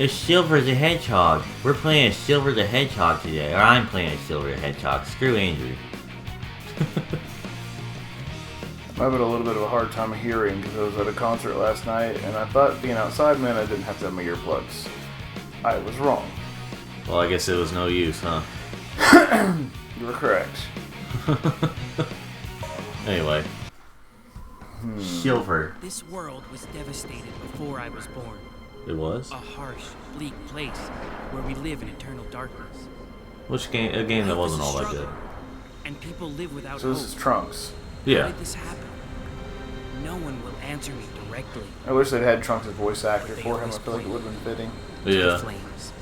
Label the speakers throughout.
Speaker 1: It's Silver the Hedgehog. We're playing as Silver the Hedgehog today. Or I'm playing as Silver the Hedgehog. Screw Andrew.
Speaker 2: I'm having a little bit of a hard time hearing because I was at a concert last night and I thought being outside meant I didn't have to have my earplugs. I was wrong.
Speaker 1: Well, I guess it was no use, huh?
Speaker 2: You were correct.
Speaker 1: Anyway. Silver.
Speaker 3: This world was devastated before I was born.
Speaker 1: It was?
Speaker 3: A harsh, bleak place where we live in eternal darkness.
Speaker 1: Which game? A game that wasn't all that good.
Speaker 3: And people live without
Speaker 2: So this is Trunks.
Speaker 1: Yeah.
Speaker 3: How did this happen? No one will answer me directly.
Speaker 2: I wish they'd had Trunks as voice actor for him. I feel like it would have been fitting.
Speaker 1: Yeah.
Speaker 3: The flames.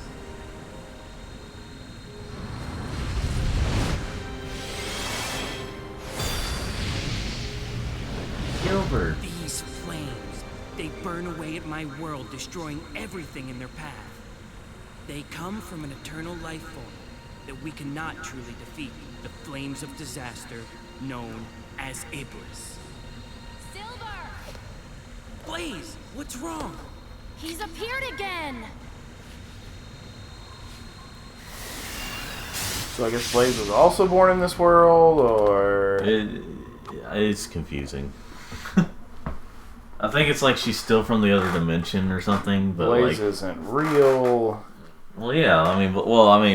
Speaker 1: Silver.
Speaker 3: These flames, they burn away at my world, destroying everything in their path. They come from an eternal life form that we cannot truly defeat. The flames of disaster, known as Iblis.
Speaker 4: Silver!
Speaker 3: Blaze, what's wrong?
Speaker 4: He's appeared again!
Speaker 2: So I guess Blaze was also born in this world, or...
Speaker 1: It's confusing. I think it's like she's still from the other dimension or something, but
Speaker 2: Blaze
Speaker 1: like...
Speaker 2: isn't real.
Speaker 1: Well, yeah, I mean,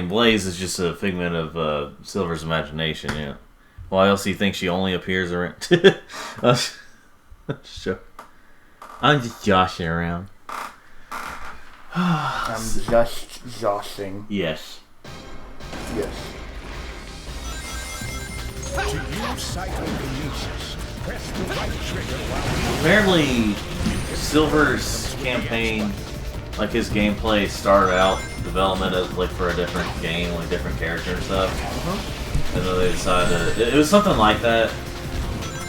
Speaker 1: Blaze is just a figment of Silver's imagination, yeah. Why else do you think she only appears around? Sure. I'm just joshing around.
Speaker 2: I'm just joshing.
Speaker 1: Yes.
Speaker 2: Yes.
Speaker 5: To use psychokinesis, press the right trigger while
Speaker 1: Apparently, Silver's campaign, like his gameplay, started out development as like for a different game, like different character and stuff. And then they decided it was something like that,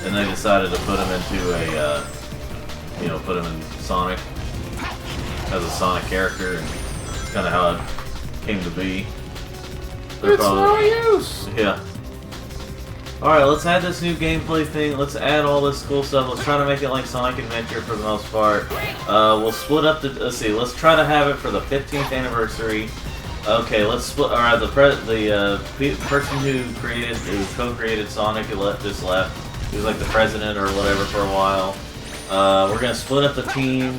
Speaker 1: and they decided to put him into a, put him in Sonic as a Sonic character, and that's kind of how it came to be.
Speaker 2: It's no use!
Speaker 1: Yeah. Alright, let's add this new gameplay thing. Let's add all this cool stuff. Let's try to make it like Sonic Adventure for the most part. We'll split up the... Let's see. Let's try to have it for the 15th anniversary. Okay, let's split... Alright, the person who co-created Sonic just left. He was like the president or whatever for a while. We're going to split up the team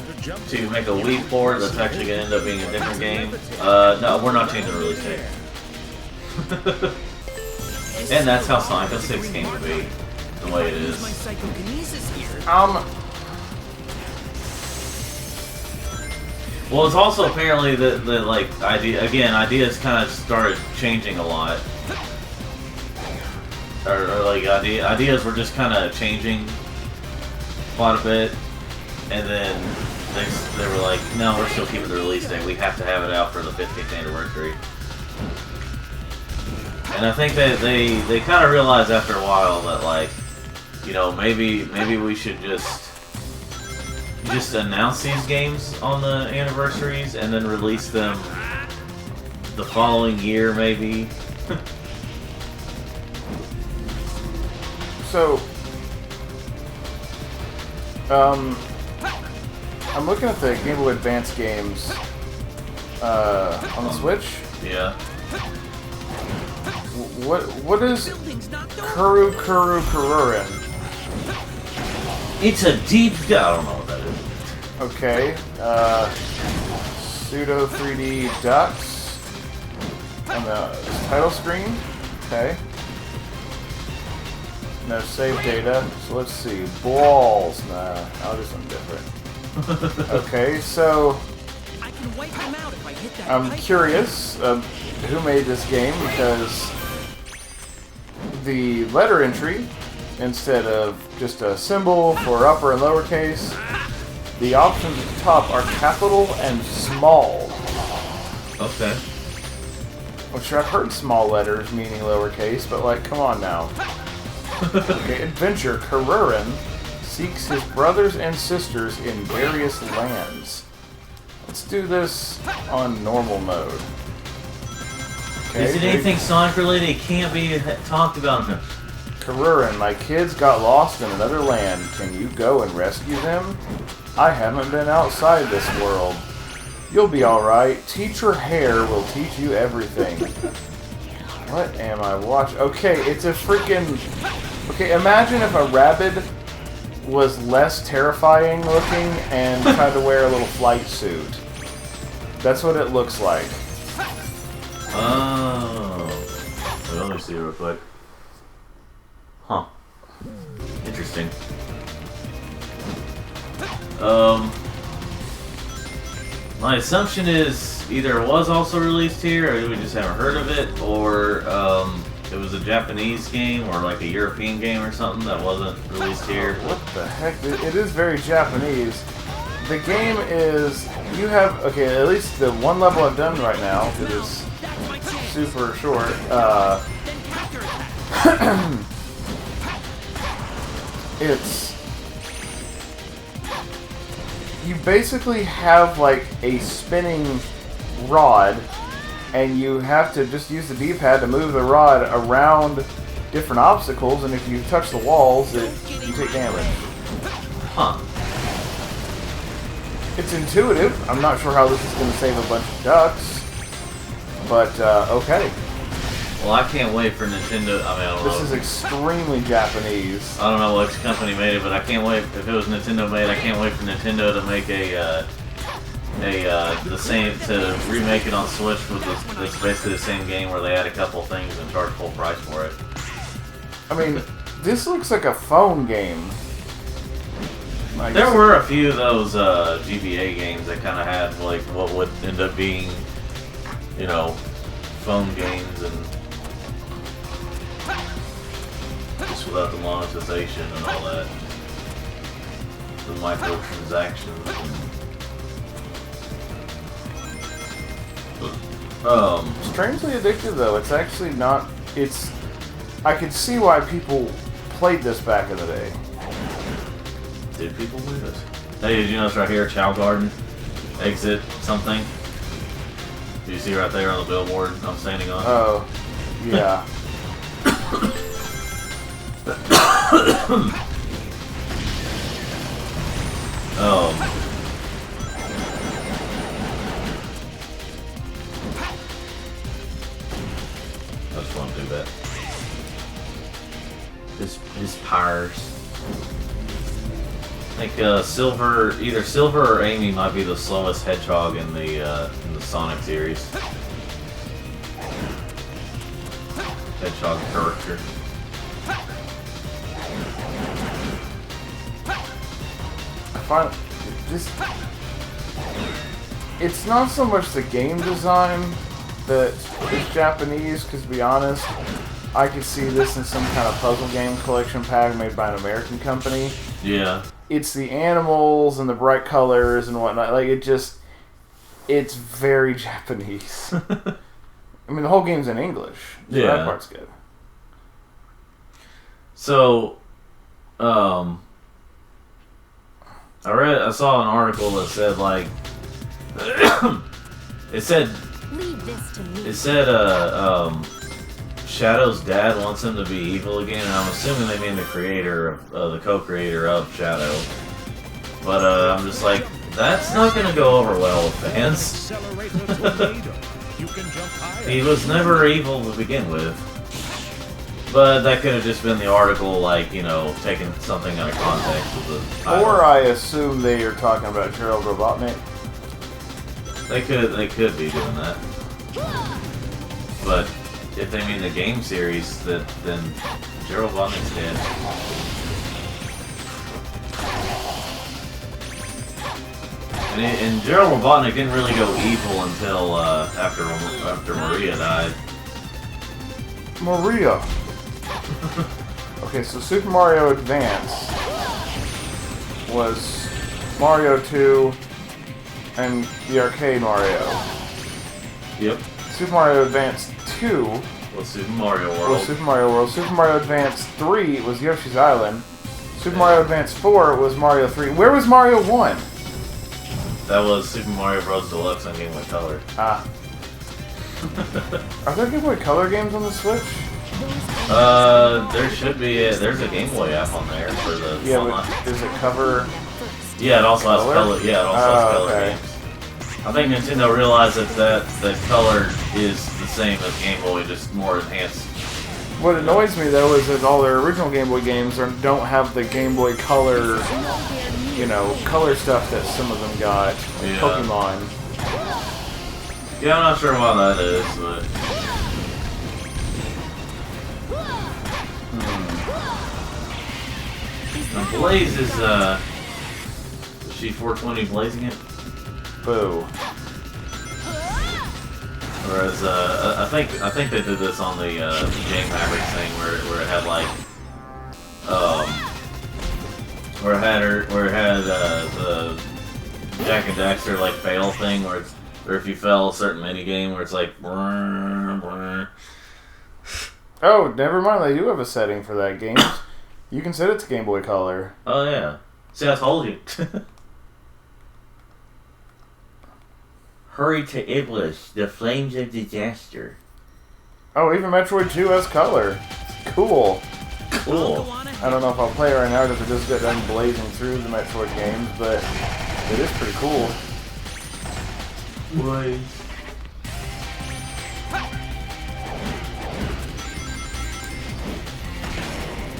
Speaker 1: to make a Wii port that's actually going to end up being a different game. No, we're not changing the release date. And that's how Sonic 06 came to be, the way it is.
Speaker 3: My psychokinesis here.
Speaker 1: Well, it's also apparently the like ideas kind of started changing a lot, or like ideas were just kind of changing quite a bit, and then they were like, no, we're still keeping the release date. We have to have it out for the 15th anniversary. And I think that they kind of realized after a while that, like, maybe we should just announce these games on the anniversaries and then release them the following year, maybe.
Speaker 2: So, I'm looking at the Game Boy Advance games on the Switch.
Speaker 1: Yeah.
Speaker 2: What is Kuru Kururin?
Speaker 1: It's a deep... I don't know what that is.
Speaker 2: Okay. Pseudo 3D ducks on the title screen. Okay. No save data. So let's see. Balls. Nah, I'll do something different. Okay, so
Speaker 3: I can wipe him out if I hit that
Speaker 2: I'm
Speaker 3: pipe.
Speaker 2: curious who made this game, because the letter entry, instead of just a symbol for upper and lowercase, the options at the top are capital and small.
Speaker 1: Okay.
Speaker 2: Which I've heard small letters meaning lowercase, but like, come on now. Okay, adventure. Kururin seeks his brothers and sisters in various lands. Let's do this on normal mode. Okay,
Speaker 1: Is it anything Sonic related? It can't be talked about.
Speaker 2: Kururin, my kids got lost in another land. Can you go and rescue them? I haven't been outside this world. You'll be alright. Teacher Hair will teach you everything. What am I watching? Okay, it's a freaking... Okay, imagine if a rabbit was less terrifying looking and tried to wear a little flight suit. That's what it looks like.
Speaker 1: Oh. Wait, let me see real quick. Huh. Interesting. My assumption is either it was also released here, or we just haven't heard of it, or it was a Japanese game, or like a European game or something that wasn't released here.
Speaker 2: What the heck? It is very Japanese. The game is... You have... Okay, at least the one level I've done right now, it is super short. It's... You basically have like a spinning rod, and you have to just use the D-pad to move the rod around different obstacles, and if you touch the walls, you take damage.
Speaker 1: Huh.
Speaker 2: It's intuitive. I'm not sure how this is going to save a bunch of ducks, but okay.
Speaker 1: Well, I can't wait for Nintendo. I mean, I don't know.
Speaker 2: This is extremely Japanese.
Speaker 1: I don't know which company made it, but I can't wait. If it was Nintendo made, I can't wait for Nintendo to make the same, to remake it on Switch with it's basically the same game where they add a couple things and charge full price for it.
Speaker 2: I mean, this looks like a phone game.
Speaker 1: There were a few of those GBA games that kind of had like what would end up being, you know, phone games and just without the monetization and all that, the microtransactions.
Speaker 2: Strangely addictive though. It's actually not. It's. I could see why people played this back in the day.
Speaker 1: Did people play this? Hey, did you notice right here, Chow Garden, exit something? Do you see right there on the billboard I'm standing on?
Speaker 2: Oh, yeah.
Speaker 1: I just want to do that. His pyres. I think either Silver or Amy might be the slowest Hedgehog in the Sonic series. Hedgehog character.
Speaker 2: I find just. It's not so much the game design that is Japanese, because to be honest, I could see this in some kind of puzzle game collection pack made by an American company.
Speaker 1: Yeah.
Speaker 2: It's the animals and the bright colors and whatnot. Like, it's very Japanese. I mean, the whole game's in English. So
Speaker 1: yeah.
Speaker 2: That part's good.
Speaker 1: So, I saw an article that said, like, it said, Shadow's dad wants him to be evil again, and I'm assuming they mean the creator of, the co-creator of Shadow. But, I'm just like, that's not gonna go over well with fans. He was never evil to begin with. But that could have just been the article, like, you know, taking something out of context of the title.
Speaker 2: Or I assume they are talking about Gerald Robotnik.
Speaker 1: They could be doing that. But if they mean the game series, then Gerald Robotnik's dead. And Gerald Robotnik didn't really go evil until after Maria died.
Speaker 2: Maria. Okay, so Super Mario Advance was Mario 2 and the arcade Mario.
Speaker 1: Yep.
Speaker 2: Super Mario Advance 2
Speaker 1: was Super Mario World.
Speaker 2: Was Super Mario World. Super Mario Advance 3 was Yoshi's Island. Super Mario Advance 4 was Mario 3. Where was Mario 1?
Speaker 1: That was Super Mario Bros. Deluxe on Game Boy Color.
Speaker 2: Ah. Are there Game Boy Color games on the Switch?
Speaker 1: There should be. There's a Game Boy app on there for the.
Speaker 2: Yeah, but does it cover?
Speaker 1: Yeah, it also has color. Yeah, it also has color
Speaker 2: okay.
Speaker 1: games. I think Nintendo realized that the color is the same as Game Boy, just more enhanced.
Speaker 2: What annoys me though is that all their original Game Boy games don't have the Game Boy Color, you know, color stuff that some of them got.
Speaker 1: Yeah.
Speaker 2: Pokemon.
Speaker 1: Yeah, I'm not sure why that is, but. Now, Blaze is she 420 blazing it?
Speaker 2: Boo.
Speaker 1: Whereas I think they did this on the Game Mavericks thing where it had like where it had the Jack and Daxter like fail thing where if you fail a certain mini game where it's like brr, brr.
Speaker 2: Oh, never mind. They do have a setting for that game. You can set it to Game Boy Color.
Speaker 1: Oh yeah. See, I told you. Hurry to Iblis, the flames of disaster.
Speaker 2: Oh, even Metroid 2 has color. Cool.
Speaker 1: Cool.
Speaker 2: I don't know if I'll play it right now because I just got done blazing through the Metroid games, but it is pretty cool.
Speaker 1: Blaze.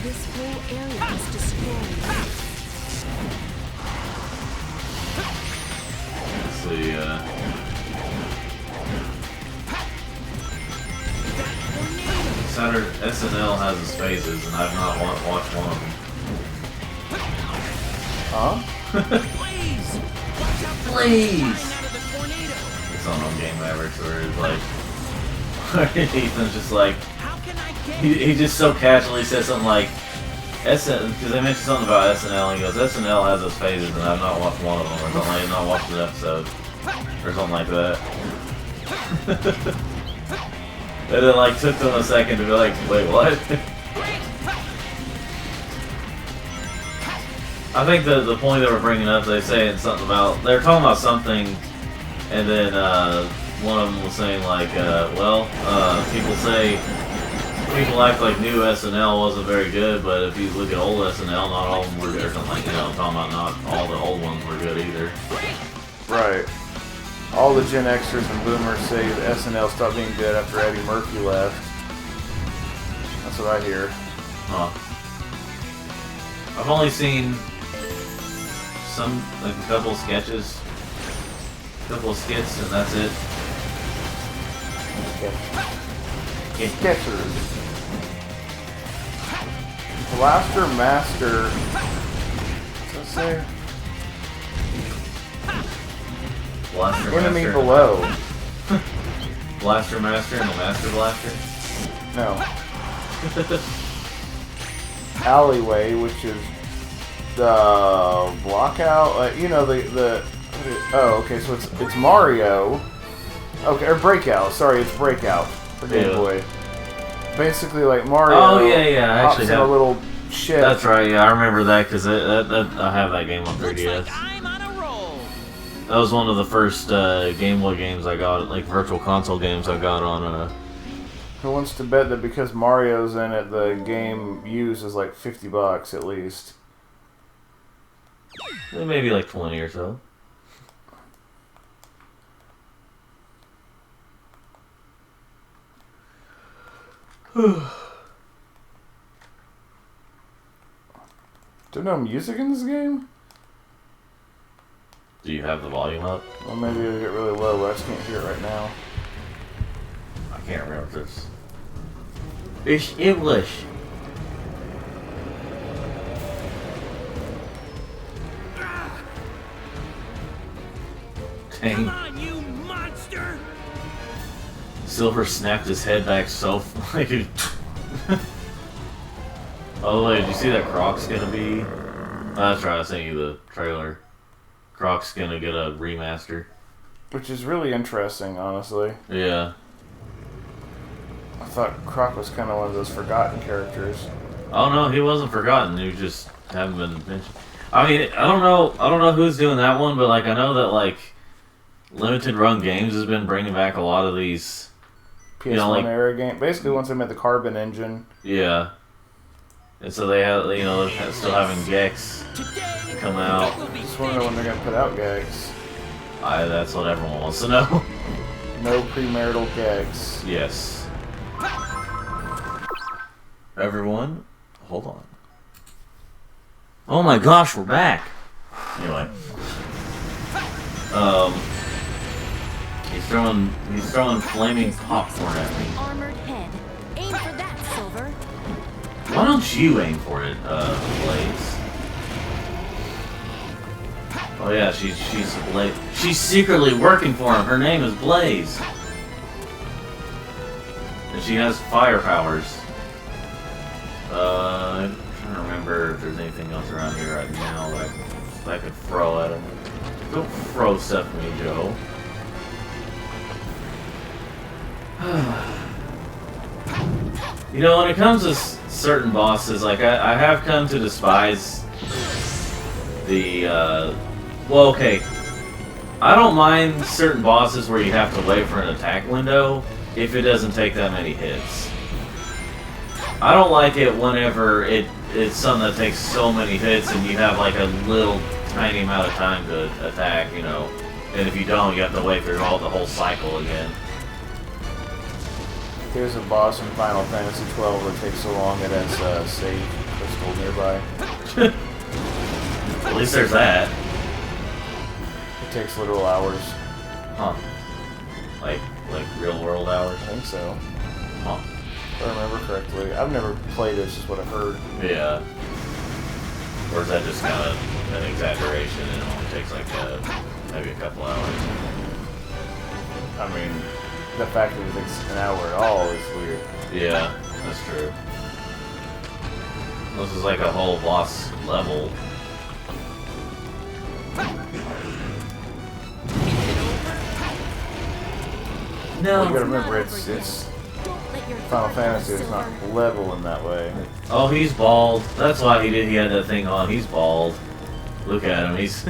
Speaker 4: This whole area is destroyed.
Speaker 1: Let's see, Saturn SNL has his phases, and I've not watched one of them.
Speaker 2: Huh?
Speaker 3: Please! Watch out for
Speaker 1: Please!
Speaker 3: flying out of the tornado!
Speaker 1: It's on Game Mavericks where it's like, Ethan's just like,
Speaker 3: How can I get
Speaker 1: he just so casually says something like, because they mentioned something about SNL, and he goes, SNL has his phases, and I've not watched one of them, or something, I've not watched an episode, or something like that. And it like took them a second to be like, wait, what? I think the point they were bringing up, they saying something about, they were talking about something, and then one of them was saying like, people act like new SNL wasn't very good, but if you look at old SNL, not all of them were good, or something like, I'm talking about not all the old ones were good either.
Speaker 2: Right. All the Gen Xers and Boomers say that SNL stopped being good after Eddie Murphy left. That's what I hear.
Speaker 1: Huh. I've only seen a couple of sketches, a couple of skits, and that's it.
Speaker 2: Sketchers. Blaster Master. What's that say?
Speaker 1: Blaster
Speaker 2: Enemy
Speaker 1: Master.
Speaker 2: Below.
Speaker 1: Blaster Master and the Master Blaster.
Speaker 2: No. Alleyway, which is the blockout. You know the. Oh, okay. So it's Mario. Okay, or Breakout. Sorry, it's Breakout for Game Boy. Basically, like Mario.
Speaker 1: Oh yeah. I
Speaker 2: hops
Speaker 1: actually
Speaker 2: in
Speaker 1: have
Speaker 2: a little ship.
Speaker 1: That's right. Yeah, I remember that because I have that game on 3DS.
Speaker 3: Looks like I'm on a roll.
Speaker 1: That was one of the first Game Boy games I got, like Virtual Console games I got on.
Speaker 2: Who wants to bet that because Mario's in it, the game used is like $50 at least?
Speaker 1: Maybe like 20 or so.
Speaker 2: There's no music in this game?
Speaker 1: Do you have the volume up?
Speaker 2: Well, maybe it'll get really low, but I just can't hear it right now.
Speaker 1: I can't remember this. It's English.
Speaker 3: Come
Speaker 1: Dang.
Speaker 3: on, you monster!
Speaker 1: Silver snapped his head back so like. Oh wait, did you see that Croc's gonna be? That's right, I sent you the trailer. Croc's gonna get a remaster.
Speaker 2: Which is really interesting, honestly.
Speaker 1: Yeah.
Speaker 2: I thought Croc was kind of one of those forgotten characters.
Speaker 1: Oh no, he wasn't forgotten. He just haven't been mentioned. I mean, I don't know who's doing that one, but like I know that like Limited Run Games has been bringing back a lot of these
Speaker 2: PS1 era game. Basically, once they made the Carbon engine.
Speaker 1: Yeah. And so they have, they're still having Gex come out.
Speaker 2: Just want to know when they're gonna put out Gex.
Speaker 1: That's what everyone wants to know.
Speaker 2: No premarital gags.
Speaker 1: Yes. Everyone, hold on. Oh my gosh, we're back. Anyway. He's throwing flaming popcorn at me.
Speaker 4: Armored head. Aim for that, Silver.
Speaker 1: Why don't you aim for it, Blaze? Oh yeah, she's Blaze. She's secretly working for him. Her name is Blaze. And she has fire powers. I'm trying to remember if there's anything else around here right now that I could throw at him. Don't throw stuff at me, Joe. You know, when it comes to certain bosses, like, I have come to despise the, well, okay. I don't mind certain bosses where you have to wait for an attack window if it doesn't take that many hits. I don't like it whenever it's something that takes so many hits and you have, like, a little tiny amount of time to attack, you know. And if you don't, you have to wait through the whole cycle again.
Speaker 2: There's a boss in Final Fantasy XII where it takes so long it has a save crystal nearby.
Speaker 1: At least there's that.
Speaker 2: It takes literal hours.
Speaker 1: Huh. Like real world hours?
Speaker 2: I think so.
Speaker 1: Huh.
Speaker 2: If I remember correctly. I've never played it, it's just what I've heard.
Speaker 1: Yeah. Or is that just kind of an exaggeration and it only takes like maybe a couple hours?
Speaker 2: I mean, the fact that it takes an hour at all is weird.
Speaker 1: Yeah, that's true. This is like a whole boss level. No.
Speaker 2: You gotta remember, it's Final Fantasy, it's not level in that way.
Speaker 1: Oh, he's bald. That's why he had that thing on. He's bald. Look at him. He's.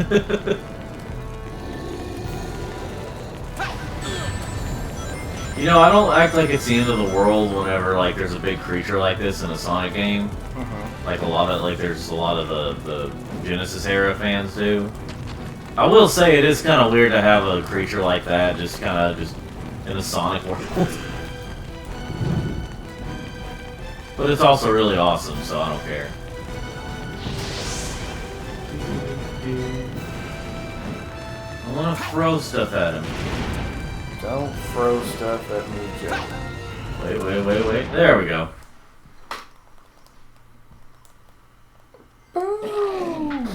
Speaker 1: You know, I don't act like it's the end of the world whenever like there's a big creature like this in a Sonic game. Like there's a lot of the Genesis era fans do. I will say it is kind of weird to have a creature like that just in a Sonic world. But it's also really awesome, so I don't care. I want to throw stuff at him.
Speaker 2: Don't throw stuff at me, Joe.
Speaker 1: Wait. There we go.
Speaker 2: Boom!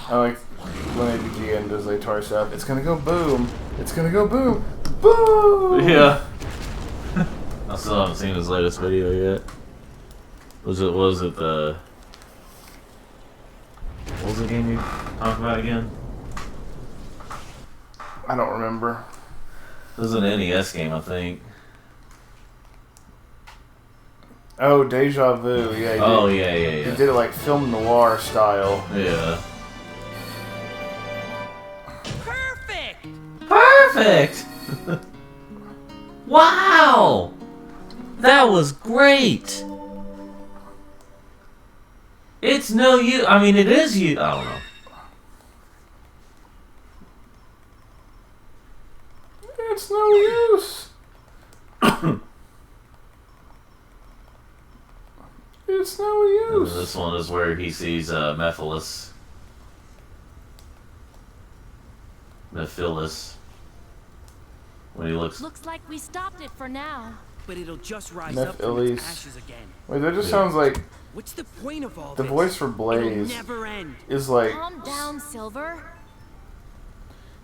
Speaker 2: I like when ABGN does like toy stuff. It's gonna go boom. It's gonna go boom. Boom!
Speaker 1: Yeah. I still haven't seen his latest video yet. What was it the... What was the game you talked about again?
Speaker 2: I don't remember.
Speaker 1: It was an NES game, I think.
Speaker 2: Oh, Deja Vu. Yeah.
Speaker 1: Yeah.
Speaker 2: He did it like film noir style.
Speaker 1: Yeah.
Speaker 3: Perfect!
Speaker 1: Wow! That was great! It's no use. I mean, it is you. I don't know.
Speaker 2: It's no use. It's no use.
Speaker 1: This one is where he sees Mephiles. When he looks.
Speaker 4: Looks like we stopped it for now.
Speaker 3: But it'll just rise up from its ashes again.
Speaker 2: Wait, that just sounds like
Speaker 3: What's the point of all
Speaker 2: the
Speaker 3: this?
Speaker 2: voice for Blaze
Speaker 3: It'll never end.
Speaker 2: is like.
Speaker 4: Calm down, Silver.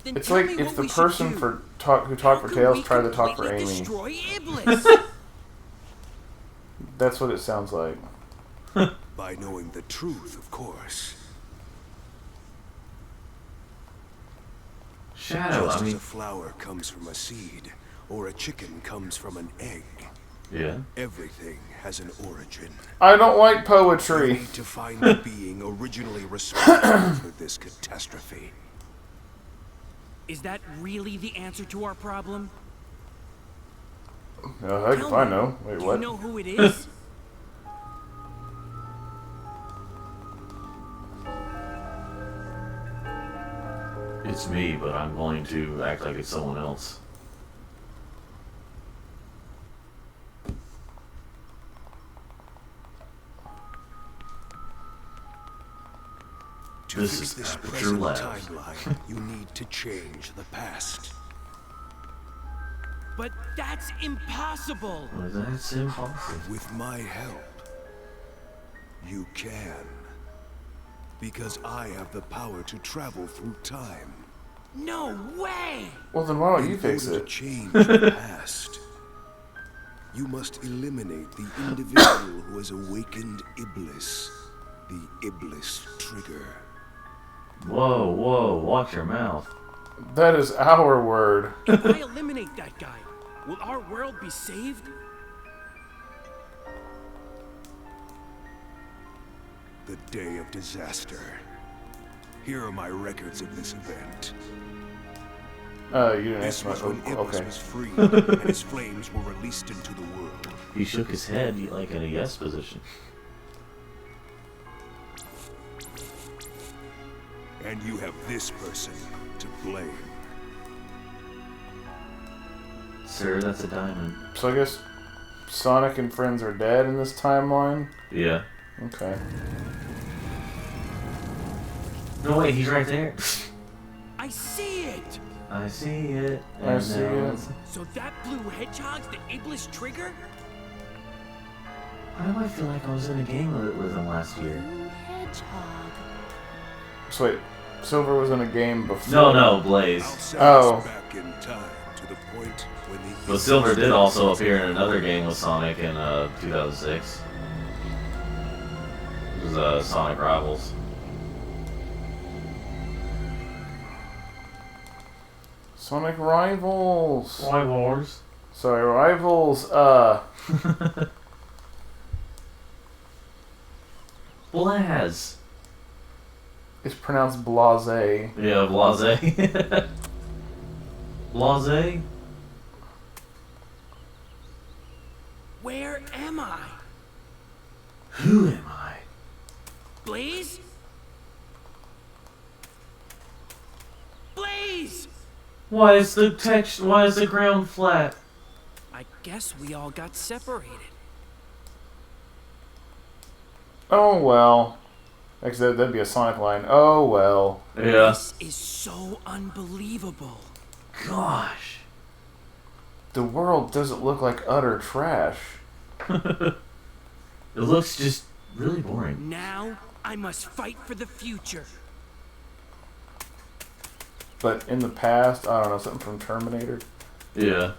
Speaker 3: Then
Speaker 2: It's
Speaker 3: tell
Speaker 2: like
Speaker 3: me
Speaker 2: if
Speaker 3: what
Speaker 2: the
Speaker 3: we should
Speaker 2: person
Speaker 3: do.
Speaker 2: who talked for
Speaker 3: Could
Speaker 2: Tails
Speaker 3: we
Speaker 2: tried to talk for
Speaker 3: completely
Speaker 2: Amy.
Speaker 3: Destroy Iblis?
Speaker 2: That's what it sounds like.
Speaker 5: By knowing the truth, of course.
Speaker 1: Shadow,
Speaker 5: Just
Speaker 1: I mean.
Speaker 5: as a flower comes from a seed, or a chicken comes from an egg,
Speaker 1: Yeah.
Speaker 5: everything has an origin.
Speaker 2: I don't like
Speaker 5: We
Speaker 2: poetry.
Speaker 5: need to find the being originally responsible for this catastrophe.
Speaker 3: Is that really the answer to our problem?
Speaker 2: Heck if I know. Wait,
Speaker 3: Do
Speaker 2: what?
Speaker 3: you know who it is?
Speaker 1: It's me, but I'm going to act like it's someone else.
Speaker 5: To
Speaker 1: This
Speaker 5: fix
Speaker 1: is
Speaker 5: this
Speaker 1: Aperture
Speaker 5: present
Speaker 1: Labs.
Speaker 5: timeline, you need to change the past.
Speaker 3: But that's impossible!
Speaker 1: Well, that's impossible.
Speaker 5: With my help, you can. Because I have the power to travel through time.
Speaker 3: No way!
Speaker 2: Well, then why don't you
Speaker 5: In
Speaker 2: fix
Speaker 5: order
Speaker 2: it?
Speaker 5: to change the past, you must eliminate the individual who has awakened Iblis, the Iblis trigger.
Speaker 1: Whoa, whoa, watch your mouth.
Speaker 2: That is our word.
Speaker 3: If I eliminate that guy, will our world be saved?
Speaker 5: The day of disaster. Here are my records of this event.
Speaker 2: You didn't
Speaker 5: This
Speaker 2: answer my...
Speaker 5: was when Iblis
Speaker 2: Okay.
Speaker 5: was freed and his flames were released into the world.
Speaker 1: He shook his head like in a yes position.
Speaker 5: And you have this person to blame.
Speaker 1: Sir, that's a diamond.
Speaker 2: So I guess Sonic and friends are dead in this timeline?
Speaker 1: Yeah.
Speaker 2: Okay.
Speaker 1: No, wait, he's right there.
Speaker 3: I see it!
Speaker 1: I see it.
Speaker 2: I see it.
Speaker 1: it's-
Speaker 3: So that blue hedgehog's the Iblis trigger?
Speaker 1: Why do I feel like I was in a game with him last year?
Speaker 4: Blue hedgehog.
Speaker 2: So wait, Silver was in a game before...
Speaker 1: No, Blaze.
Speaker 5: I'll send
Speaker 2: Oh.
Speaker 5: us back in time to the point when the
Speaker 1: But Silver did also appear in another game with Sonic in 2006. It was Sonic Rivals.
Speaker 2: Sonic Rivals!
Speaker 1: Rivals.
Speaker 2: Sorry, Rivals,
Speaker 1: Blaz.
Speaker 2: it's pronounced Blase.
Speaker 1: Yeah, Blase. Blase?
Speaker 3: Where am I?
Speaker 1: Who am I?
Speaker 3: Blaze? Blaze!
Speaker 1: Why is the ground flat?
Speaker 3: I guess we all got separated.
Speaker 2: Oh well. Actually, that'd be a Sonic line. Oh well.
Speaker 1: Yeah.
Speaker 3: This is so unbelievable.
Speaker 1: Gosh.
Speaker 2: The world doesn't look like utter trash.
Speaker 1: It looks just really boring.
Speaker 3: Now, I must fight for the future.
Speaker 2: But in the past, I don't know, something from Terminator?
Speaker 1: Yeah.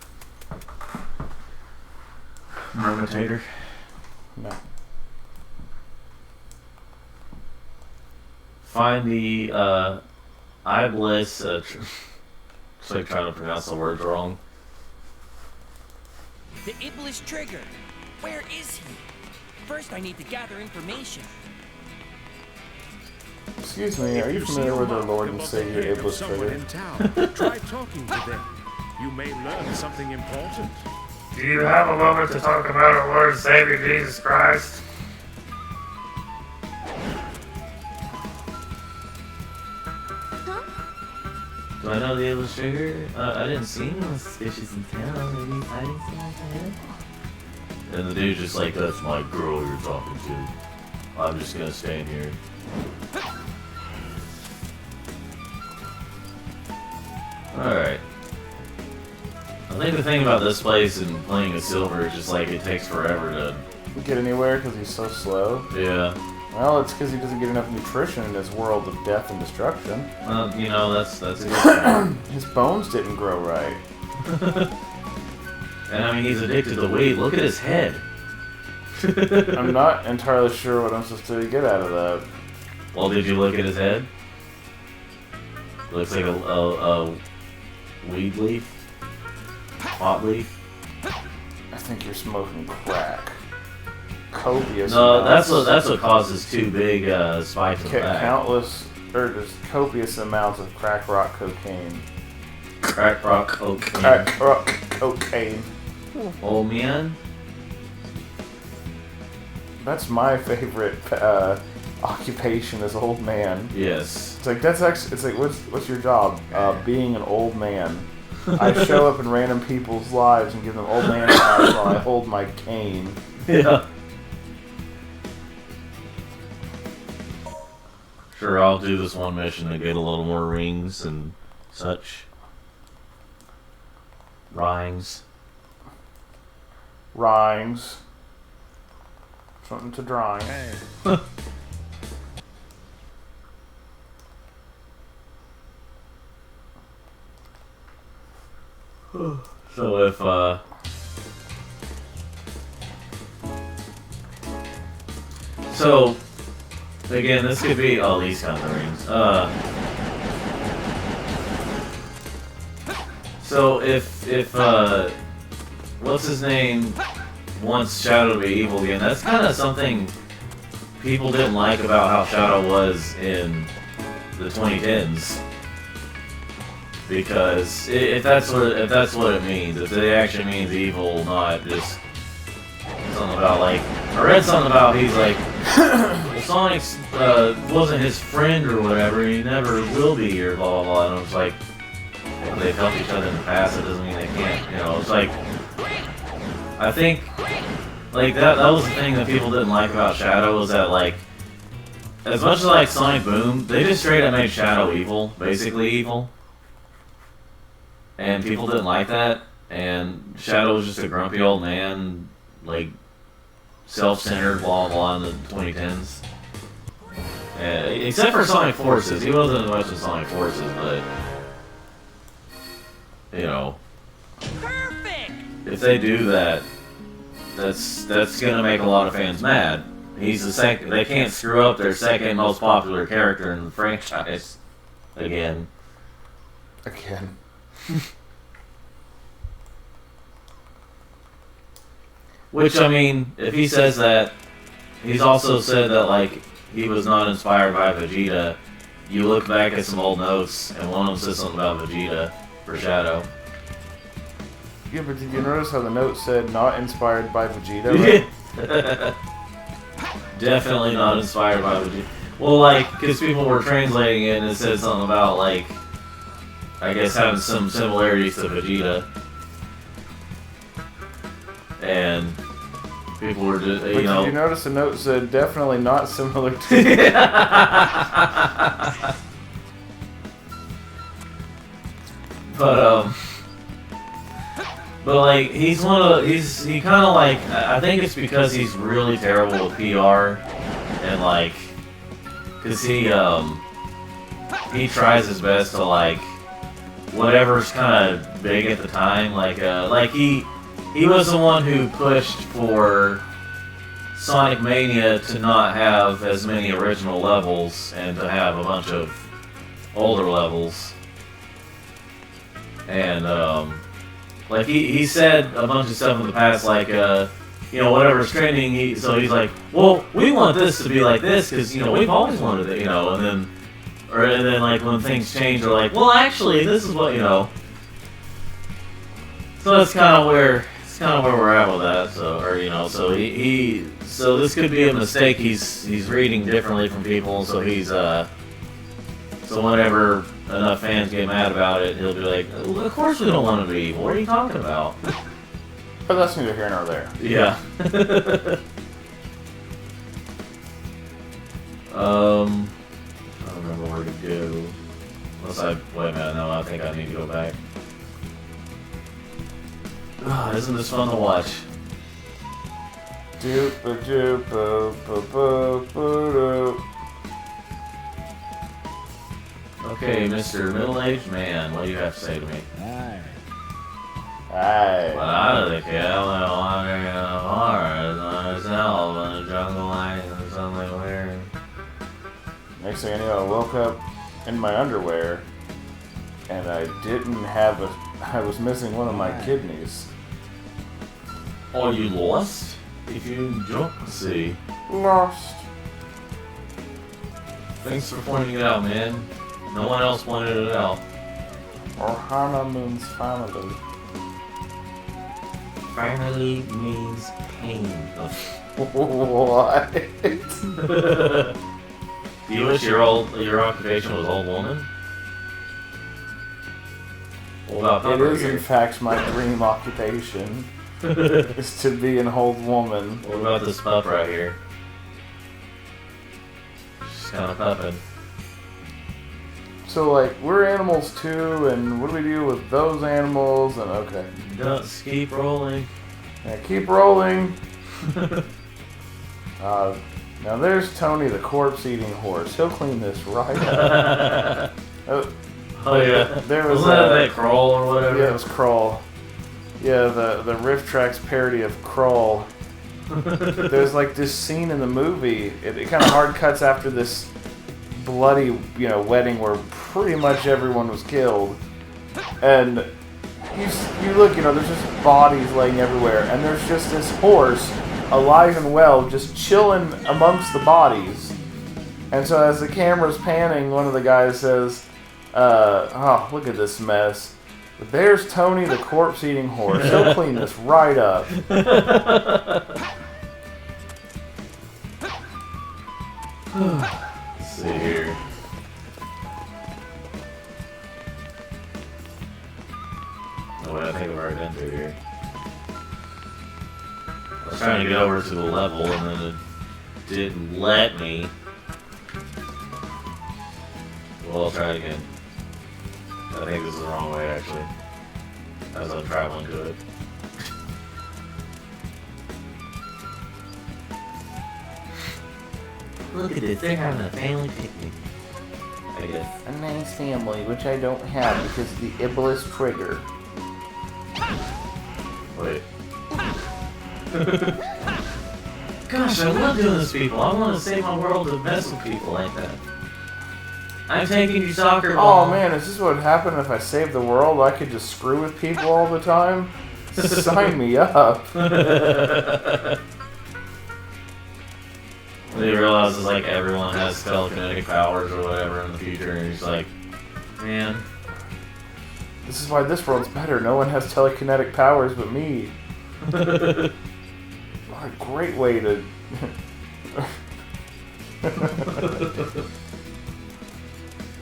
Speaker 1: Mermitator.
Speaker 2: No.
Speaker 1: Find the Iblis. It's like trying to pronounce the words wrong.
Speaker 3: The Iblis trigger. Where is he? First, I need to gather information.
Speaker 2: Excuse me, are you familiar with our Lord and Savior Iblis
Speaker 6: someone
Speaker 2: Trigger?
Speaker 6: in town, try talking to them. You may learn something important.
Speaker 1: Do you have a moment to talk about our Lord and Savior Jesus Christ? Do I know the Iblis trigger? I didn't see anyone suspicious in town. Maybe he's hiding somewhere. And the dude's just like, that's my girl you're talking to. I'm just gonna stand here. Alright. I think the thing about this place and playing as Silver is just like it takes forever to...
Speaker 2: Get anywhere because he's so slow?
Speaker 1: Yeah.
Speaker 2: Well, it's because he doesn't get enough nutrition in this world of death and destruction.
Speaker 1: You know, that's a good thing.
Speaker 2: His bones didn't grow right.
Speaker 1: And I mean, he's addicted to weed. Look at his head.
Speaker 2: I'm not entirely sure what I'm supposed to get out of that.
Speaker 1: Well, did you look at his head? Looks like a weed leaf. Pot leaf.
Speaker 2: I think you're smoking crack. Copious
Speaker 1: No,
Speaker 2: amounts.
Speaker 1: that's what causes two big spikes in the back.
Speaker 2: Countless, or just copious amounts of crack rock cocaine.
Speaker 1: Crack rock cocaine.
Speaker 2: Crack rock cocaine.
Speaker 1: Oh man.
Speaker 2: That's my favorite occupation is old man.
Speaker 1: Yes.
Speaker 2: It's like that's actually. It's like what's your job? Being an old man. I show up in random people's lives and give them old man vibes while I hold my cane.
Speaker 1: Yeah. Sure, I'll do this one mission to get a little more rings and such. Rhymes.
Speaker 2: Rhymes. Something to drawing.
Speaker 6: Hey.
Speaker 1: So if so again, this could be these kind of rings. So if what's his name wants Shadow to be evil again, that's kind of something people didn't like about how Shadow was in the 2010s. Because if that's what it means, if it actually means evil, not just something about like I read something about he's like well, Sonic wasn't his friend or whatever, he never will be or blah blah blah, and I was like, well, they've helped each other in the past, it doesn't mean they can't, you know. It's like I think like that was the thing that people didn't like about Shadow, was that like as much as like Sonic Boom, they just straight up made Shadow evil, basically evil. And people didn't like that, and Shadow was just a grumpy old man, like, self-centered, blah blah, in the 2010s. Except for Sonic Forces. He wasn't much of Sonic Forces, but, you know.
Speaker 3: Perfect!
Speaker 1: If they do that, that's gonna make a lot of fans mad. He's the second, they can't screw up their second most popular character in the franchise again.
Speaker 2: Again.
Speaker 1: Which, I mean, if he says that, he's also said that, like, he was not inspired by Vegeta. You look back at some old notes, and one of them says something about Vegeta for Shadow.
Speaker 2: Yeah, but did you notice how the note said not inspired by Vegeta? Right?
Speaker 1: Definitely not inspired by Vegeta. Well, like, because people were translating it, and it said something about, like, I guess having some similarities to Vegeta. And people were just,
Speaker 2: But
Speaker 1: know.
Speaker 2: did you notice the note said definitely not similar to...
Speaker 1: But like, he's one of the, he kind of like, I think it's because he's really terrible with PR, and like, cause he tries his best to like, whatever's kind of big at the time, like he was the one who pushed for Sonic Mania to not have as many original levels and to have a bunch of older levels. And, like, he said a bunch of stuff in the past, like, you know, whatever's trending, so he's like, well, we want this to be like this, because, you know, we've always wanted it, you know, and then, like, when things change, they're like, well, actually, this is what, you know. So that's kind of where we're at with that, so, or, you know, so so this could be a mistake, he's reading differently from people, so he's, so whenever enough fans get mad about it, he'll be like, well, of course we don't want to be evil, what are you talking about?
Speaker 2: But that's neither here nor there.
Speaker 1: Yeah. I don't remember where to go. Unless wait a minute, no, I think I need to go back. Ah, isn't this fun to watch? Okay, Mr. Middle-Aged Man, what do you have to say to me?
Speaker 2: Aye.
Speaker 1: But out of the killer wandering in the forest on herself in the jungle light and something weird.
Speaker 2: Next thing I knew, I woke up in my underwear, and I was missing one of my kidneys.
Speaker 1: Are you lost? If you jump the sea.
Speaker 2: Lost.
Speaker 1: Thanks for pointing it out, man. No one else pointed it out.
Speaker 2: Ohana means family.
Speaker 1: Family means pain.
Speaker 2: What?
Speaker 1: Do you wish your occupation was old woman? What about
Speaker 2: It
Speaker 1: Pepper
Speaker 2: is,
Speaker 1: here?
Speaker 2: in fact, my dream occupation, is to be an old woman.
Speaker 1: What about this pup right here? She's kind of pupping.
Speaker 2: So, like, we're animals too, and what do we do with those animals? And okay.
Speaker 1: Just keep rolling.
Speaker 2: Yeah, keep rolling. Now there's Tony, the corpse-eating horse. He'll clean this right up.
Speaker 1: Oh yeah.
Speaker 2: There was
Speaker 1: Wasn't that Crawl or whatever?
Speaker 2: Yeah, it was Crawl. Yeah, the Riff Tracks parody of Crawl. There's like this scene in the movie. It kind of hard cuts after this bloody, wedding where pretty much everyone was killed, and you look, there's just bodies laying everywhere, and there's just this horse, alive and well, just chilling amongst the bodies. And so as the camera's panning, one of the guys says, "Oh, look at this mess. There's Tony, the corpse-eating horse. He'll clean this right up."
Speaker 1: Let's see here. Oh wait, I think I've already been through here. I was trying to get over to the level and then it didn't let me. Well, I'll try it again. I think this is the wrong way actually. As I'm traveling to it. Look at this, they're having a family picnic. I guess.
Speaker 2: A nice family, which I don't have because of the Iblis trigger.
Speaker 1: Wait. Gosh, I love doing this, people. I want to save my world to mess with people like that. I'm taking your soccer ball.
Speaker 2: Oh man, is this what would happen if I saved the world? I could just screw with people all the time? Sign me up.
Speaker 1: Then he realizes like everyone has telekinetic powers or whatever in the future, and he's like, man.
Speaker 2: This is why this world's better. No one has telekinetic powers but me. What a great way to...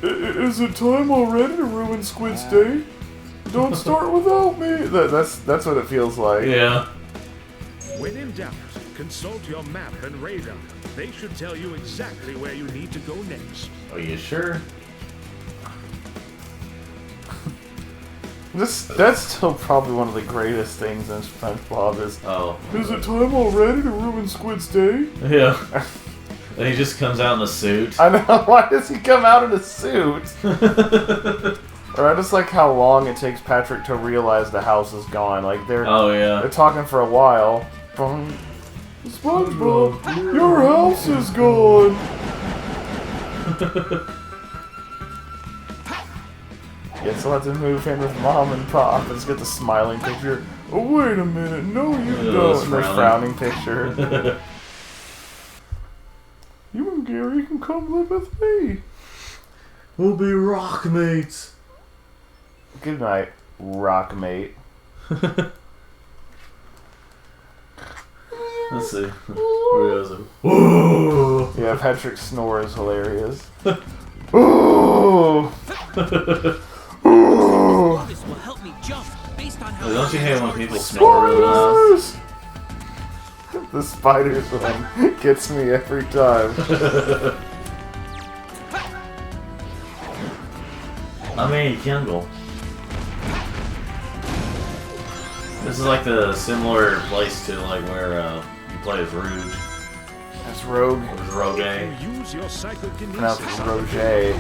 Speaker 2: Is it time already to ruin Squid's day? Don't start without me. That's what it feels like.
Speaker 1: Yeah.
Speaker 6: When in doubt, consult your map and radar. They should tell you exactly where you need to go next.
Speaker 1: Are you sure?
Speaker 2: That's still probably one of the greatest things in SpongeBob is...
Speaker 1: Oh.
Speaker 2: Is it time already to ruin Squid's day?
Speaker 1: Yeah. And he just comes out in a suit.
Speaker 2: I know, why does he come out in a suit? Or I just like how long it takes Patrick to realize the house is gone. Like they're talking for a while. SpongeBob, your house is gone. Yeah, so let's move in with Mom and Pop. Let's get the smiling picture. Oh, wait a minute. No, you don't. And the frowning picture. You and Gary can come live with me.
Speaker 1: We'll be rock mates.
Speaker 2: Good night, rock mate.
Speaker 1: Let's see. Where is it? Whoa!
Speaker 2: Yeah, Patrick's snore is hilarious. Ooh!
Speaker 3: This will help me jump based on how
Speaker 1: Don't you hate when people snore really loud?
Speaker 2: The spiders one gets me every time.
Speaker 1: I mean, Kendall. This is like the similar place to like where you play as Rouge.
Speaker 2: That's Rogue.
Speaker 1: Or as Rogue.
Speaker 6: Use your
Speaker 2: Pronounced
Speaker 6: psychokinesis.
Speaker 2: Roger.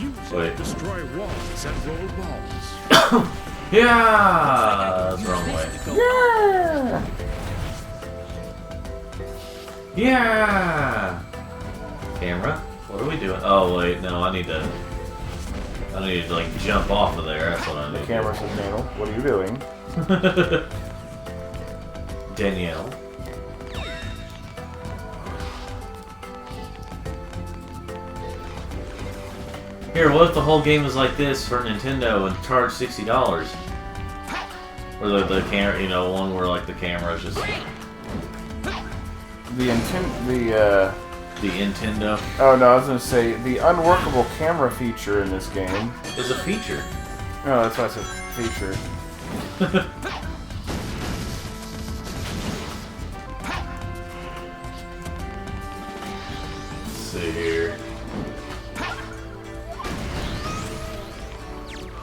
Speaker 6: Use
Speaker 1: Wait.
Speaker 6: it to destroy walls and roll balls.
Speaker 1: Yeah! That's the wrong way.
Speaker 2: Yeah!
Speaker 1: Yeah! Camera? What are we doing? Oh wait, no, I need to like jump off of there, that's what I need.
Speaker 2: The camera says, Daniel, what are you doing?
Speaker 1: Danielle. Here, what if the whole game was like this for Nintendo and charged $60? Or the camera, one where like the camera is just... The Nintendo
Speaker 2: Oh no, I was gonna say the unworkable camera feature in this game.
Speaker 1: is a feature.
Speaker 2: No, that's why I said feature.
Speaker 1: Let's see here.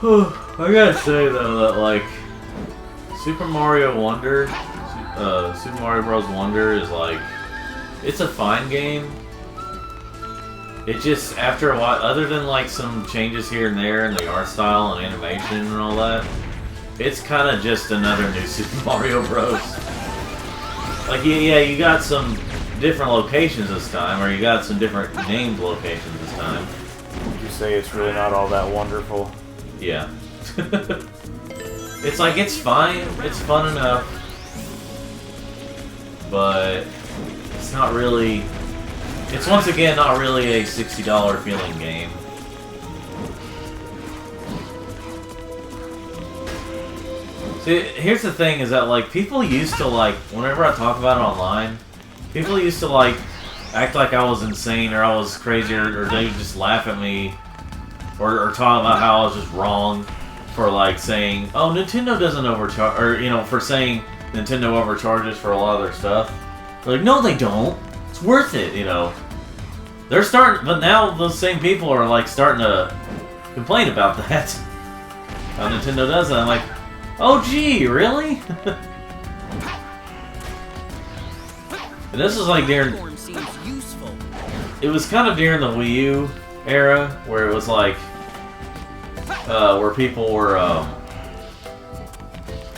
Speaker 1: I gotta say though that like Super Mario Wonder, Super Mario Bros. Wonder is like, it's a fine game. It just, after a while, other than like some changes here and there in the art style and animation and all that, it's kind of just another new Super Mario Bros. Like, yeah, you got some different locations this time, or you got some different named locations this time.
Speaker 2: Would you say it's really not all that wonderful?
Speaker 1: Yeah. It's like, it's fine, it's fun enough, but it's not really, it's once again not really a $60 feeling game. See, here's the thing is that like, people used to like, whenever I talk about it online, people used to like, act like I was insane or I was crazy, or they would just laugh at me, or talk about how I was just wrong for like saying, oh, Nintendo doesn't overcharge, or you know, for saying Nintendo overcharges for a lot of their stuff. They're like, no, they don't. It's worth it, you know. They're starting, but now those same people are like starting to complain about that. How Nintendo does that. I'm like, oh, gee, really? And this is like during.
Speaker 3: Platform seems useful.
Speaker 1: It was kind of during the Wii U era where it was like. Where people were, a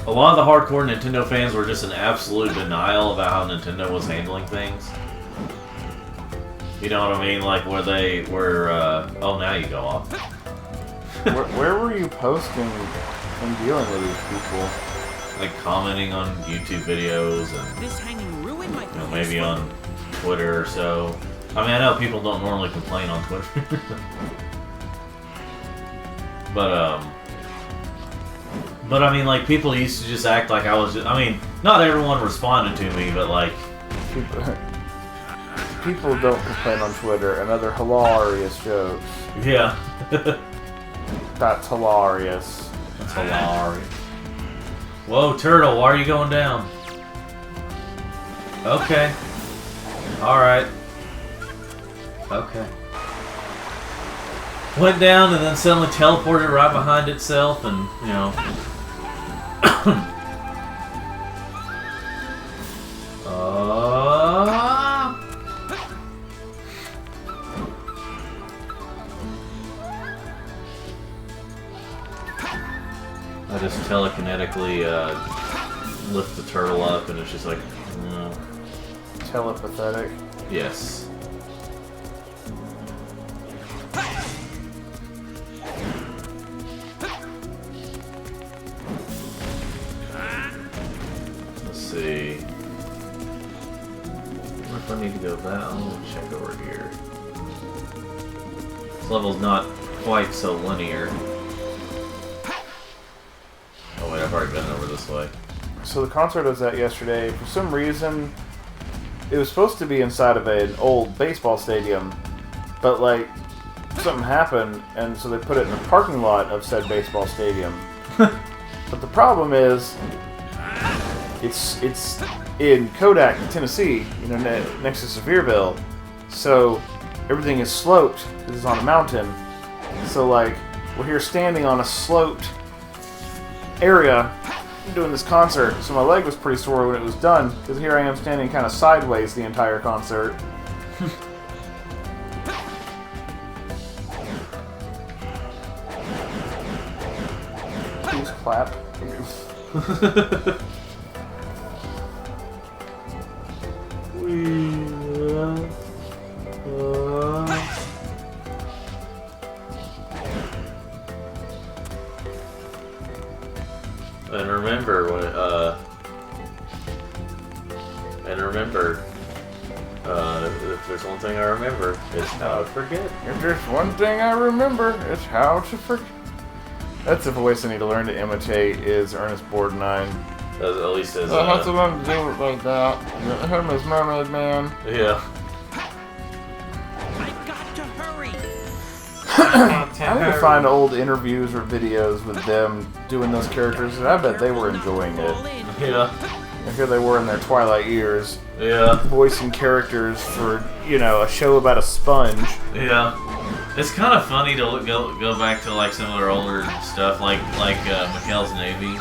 Speaker 1: lot of the hardcore Nintendo fans were just in absolute denial about how Nintendo was handling things. You know what I mean? Like, where they were, oh, now you go off.
Speaker 2: Where were you posting and dealing with these people?
Speaker 1: Like, commenting on YouTube videos and,
Speaker 3: This hanging ruin might
Speaker 1: you know,
Speaker 3: be
Speaker 1: maybe
Speaker 3: useful.
Speaker 1: on Twitter or so. I mean, I know people don't normally complain on Twitter. But I mean, like, people used to just act like I was just, I mean, not everyone responded to me, but like...
Speaker 2: People don't complain on Twitter, and other hilarious jokes.
Speaker 1: Yeah.
Speaker 2: That's hilarious.
Speaker 1: That's hilarious. Whoa, Turtle, why are you going down? Okay. Alright. Okay. Went down and then suddenly teleported right behind itself, and, you know... I just telekinetically lift the turtle up, and it's just like...
Speaker 2: Telepathetic.
Speaker 1: Yes. Let's see. What if I need to go that? I'm gonna check over here. This level's not quite so linear. Oh wait, I've already been over this way.
Speaker 2: So the concert I was at yesterday, for some reason, it was supposed to be inside of an old baseball stadium, but like, something happened, and so they put it in the parking lot of said baseball stadium. But the problem is, it's in Kodak, Tennessee, you know, next to Sevierville, so everything is sloped. This is on a mountain, so like, we're here standing on a sloped area doing this concert, so my leg was pretty sore when it was done, because here I am standing kind of sideways the entire concert. Please clap.
Speaker 1: And remember when if there's one thing I remember, it's how to forget.
Speaker 2: If there's one thing I remember, it's how to forget. That's the voice I need to learn to imitate, is Ernest Borgnine.
Speaker 1: At least as
Speaker 2: I have to learn to do it like that. Him as Mermaid Man.
Speaker 1: yeah.
Speaker 2: I need to find old interviews or videos with them doing those characters, and I bet they were enjoying it.
Speaker 1: Yeah.
Speaker 2: And here they were in their twilight years,
Speaker 1: Yeah.
Speaker 2: voicing characters for, you know, a show about a sponge.
Speaker 1: Yeah. It's kind of funny to go back to like some of their older stuff, like McHale's Navy,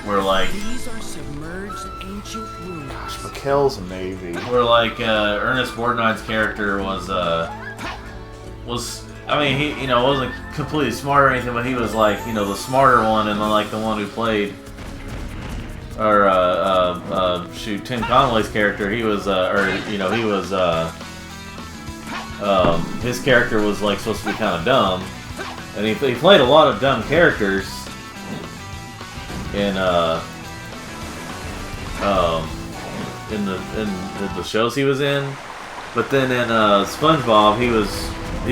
Speaker 1: where like
Speaker 3: These are submerged ancient ruins.
Speaker 2: Gosh, McHale's Navy.
Speaker 1: where like Ernest Borgnine's character was I mean he wasn't completely smart or anything, but he was like the smarter one and like the one who played Tim Conway's character. He was his character was like supposed to be kind of dumb, and he played a lot of dumb characters in the shows he was in. But then in SpongeBob, he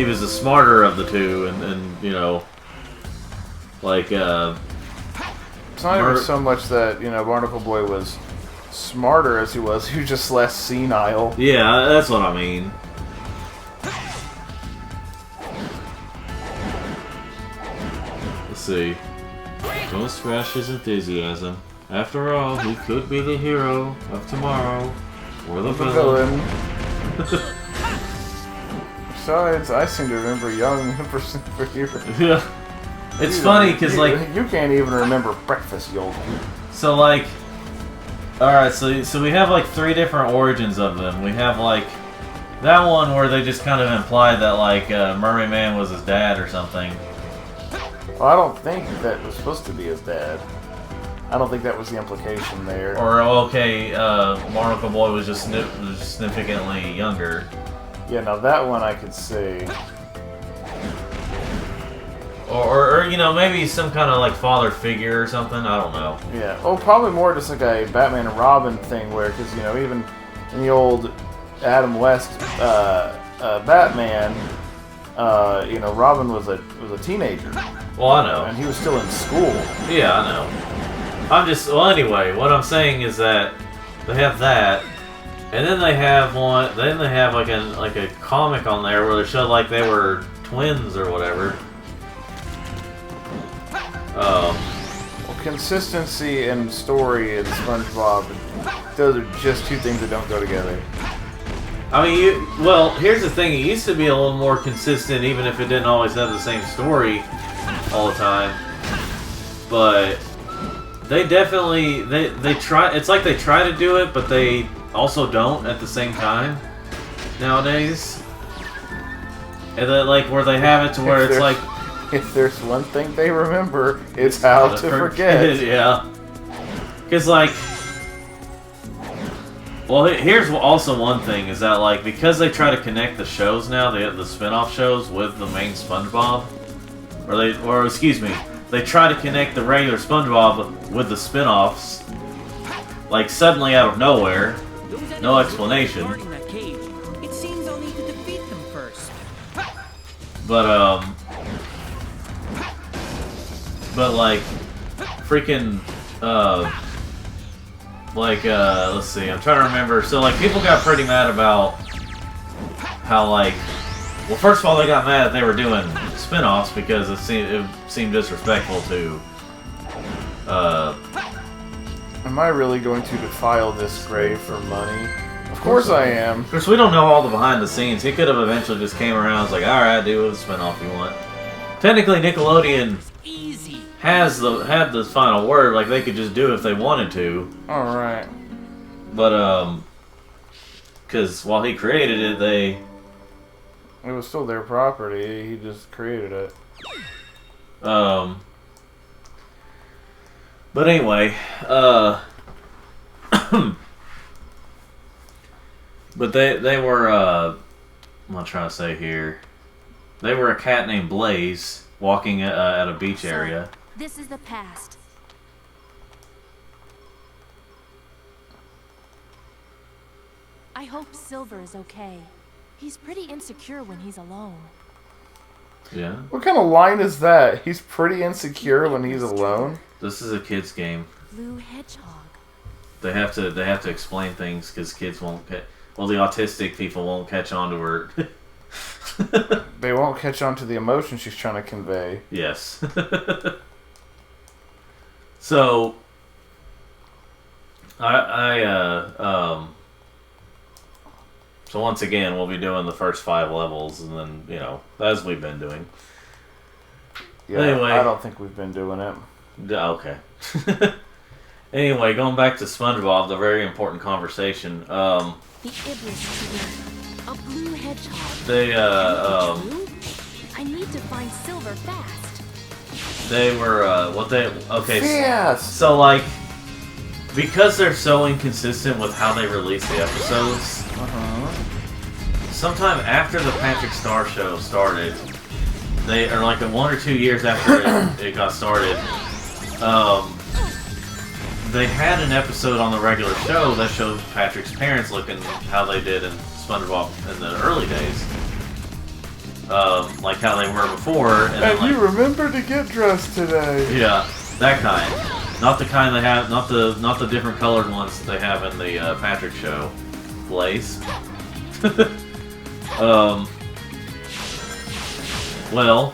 Speaker 1: was the smarter of the two, and like
Speaker 2: It's not even so much that Barnacle Boy was smarter as he was just less senile.
Speaker 1: Yeah, that's what I mean. Let's see. Don't scratch his enthusiasm. After all, he could be the hero of tomorrow, or the villain.
Speaker 2: Besides, I seem to remember young superhero.
Speaker 1: Yeah. It's funny because like
Speaker 2: you can't even remember breakfast, you old.
Speaker 1: so like. All right, so we have like 3 different origins of them. We have like that one where they just kind of implied that like Mermaid Man was his dad or something.
Speaker 2: Well, I don't think that was supposed to be his dad. I don't think that was the implication there.
Speaker 1: Or okay, Barnacle Boy was just significantly younger.
Speaker 2: Yeah, now that one I could see.
Speaker 1: Or maybe some kind of like father figure or something. I don't know.
Speaker 2: Yeah. Oh, probably more just like a Batman and Robin thing, where because even in the old Adam West Batman, Robin was a teenager.
Speaker 1: Well, I know.
Speaker 2: And he was still in school.
Speaker 1: Yeah, I know. Anyway, what I'm saying is that they have that, and then they have one. Then they have like a comic on there where they showed like they were twins or whatever.
Speaker 2: Well, consistency and story in SpongeBob, those are just 2 things that don't go together.
Speaker 1: I mean, here's the thing. It used to be a little more consistent, even if it didn't always have the same story all the time. But they definitely they try. It's like they try to do it, but they also don't at the same time nowadays. And then like where they have it to where it's like.
Speaker 2: If there's one thing they remember, it's how to forget.
Speaker 1: Yeah. Because, like... Well, here's also one thing, is that, like, because they try to connect the shows now, the spin-off shows, with the main SpongeBob, they try to connect the regular SpongeBob with the spin-offs, like, suddenly out of nowhere, no explanation.
Speaker 3: That cage. It seems I'll need to defeat them first.
Speaker 1: But like, freaking, let's see, I'm trying to remember. So, like, people got pretty mad about how, like, well, first of all, they got mad that they were doing spin-offs because it seemed disrespectful to,
Speaker 2: Am I really going to defile this grave for money? Of course I am.
Speaker 1: Of course, we don't know all the behind the scenes. He could have eventually just came around and was like, alright, do a spin-off you want. Technically, Nickelodeon had the final word, like they could just do it if they wanted to.
Speaker 2: Alright.
Speaker 1: But, because while he created it,
Speaker 2: it was still their property, he just created it.
Speaker 1: But anyway, but they were, what am I trying to say here? They were a cat named Blaze walking at a beach area.
Speaker 4: This is the past. I hope Silver is okay. He's pretty insecure when he's alone.
Speaker 1: Yeah.
Speaker 2: What kind of line is that? He's pretty insecure when he's alone?
Speaker 1: This is a kid's game.
Speaker 4: Blue Hedgehog.
Speaker 1: They have to explain things because kids won't get. Well, the autistic people won't catch on to her
Speaker 2: They won't catch on to the emotion she's trying to convey.
Speaker 1: Yes. So, so once again, we'll be doing the first 5 levels, and then, you know, as we've been doing.
Speaker 2: Yeah,
Speaker 1: anyway,
Speaker 2: I don't think we've been doing it.
Speaker 1: Okay. Anyway, going back to SpongeBob, the very important conversation.
Speaker 4: The Iblis tree. A blue hedgehog.
Speaker 1: They,
Speaker 4: True? I need to find Silver fast.
Speaker 1: They were, okay.
Speaker 2: Yes!
Speaker 1: So, like, because they're so inconsistent with how they release the episodes, sometime after the Patrick Star Show started, or like 1 or 2 years after it got started, they had an episode on the regular show that showed Patrick's parents looking how they did in SpongeBob in the early days. Like how they were before. And then,
Speaker 2: you remember to get dressed today.
Speaker 1: Yeah, that kind. Not the kind they have, not the different colored ones that they have in the Patrick show. Blaze. Well,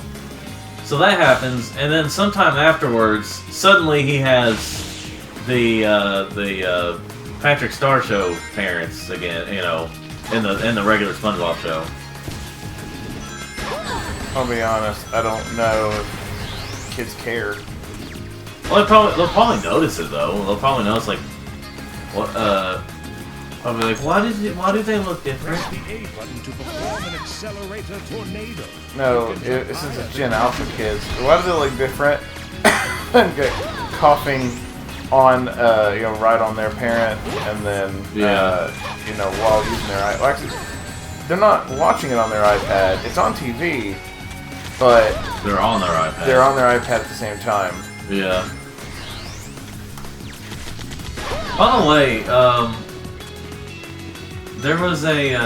Speaker 1: so that happens, and then sometime afterwards, suddenly he has the Patrick Star Show parents again, you know, in the regular SpongeBob show.
Speaker 2: I'll be honest, I don't know if kids care.
Speaker 1: Well, they'll probably notice it though. They'll probably notice like, what? I'll be like, why do they look different?
Speaker 6: Press the A button to perform an accelerator tornado.
Speaker 2: No, since it's Gen Alpha kids, why do they look different? Get coughing on, you know, right on their parent, and then, you know, while using their iPad. Well, actually, they're not watching it on their iPad. It's on TV, but
Speaker 1: They're on their iPad.
Speaker 2: they're on their iPad at the same time.
Speaker 1: Yeah. By the way, there was a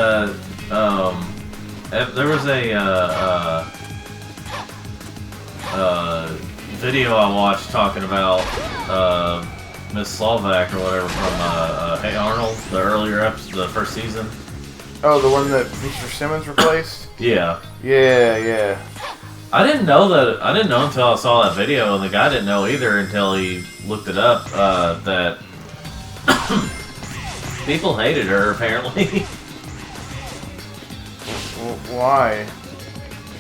Speaker 1: video I watched talking about Miss Slovak or whatever from Hey Arnold, the earlier episode, the first season.
Speaker 2: Oh, the one that Mr. Simmons replaced?
Speaker 1: Yeah.
Speaker 2: Yeah.
Speaker 1: I didn't know until I saw that video, and the guy didn't know either until he looked it up, that people hated her, apparently.
Speaker 2: Why?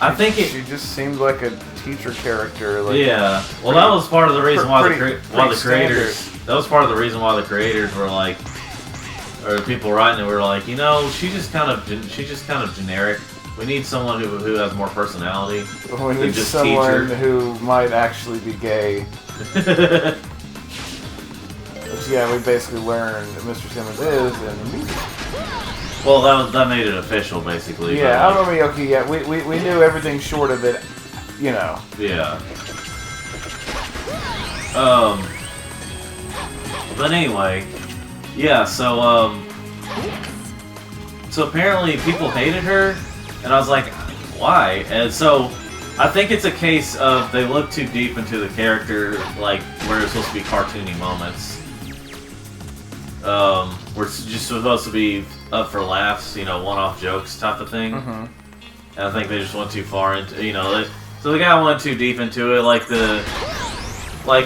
Speaker 1: I think
Speaker 2: she just seemed like a teacher character. Like,
Speaker 1: yeah. Well, that was part of the reason why the creators.
Speaker 2: standard.
Speaker 1: That was part of the reason why the creators were like, or the people writing it were like, you know, she's just kind of generic. We need someone who has more personality.
Speaker 2: We need
Speaker 1: just
Speaker 2: someone
Speaker 1: teacher.
Speaker 2: who might actually be gay. Which, yeah, we basically learned that Mr. Simmons is in the music.
Speaker 1: Well, that made it official, basically.
Speaker 2: Yeah, I don't mean, okay, yeah, we knew everything short of it, you know.
Speaker 1: Yeah. But anyway, yeah, so apparently people hated her, and I was like, why? And so I think it's a case of they look too deep into the character, like where it's supposed to be cartoony moments. We're just supposed to be up for laughs, you know, one-off jokes type of thing.
Speaker 2: Mm-hmm.
Speaker 1: And I think they just went too far into, you know, so the guy went too deep into it, like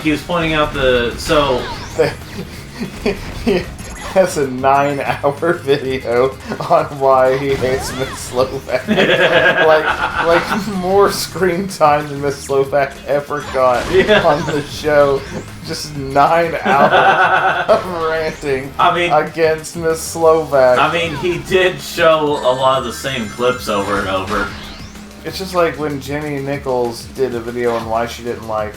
Speaker 1: he was pointing out
Speaker 2: That's a 9-hour video on why he hates Miss Slovak. like more screen time than Miss Slovak ever got on the show. Just 9 hours of ranting against Miss Slovak.
Speaker 1: I mean, he did show a lot of the same clips over and over.
Speaker 2: It's just like when Jenny Nichols did a video on why she didn't like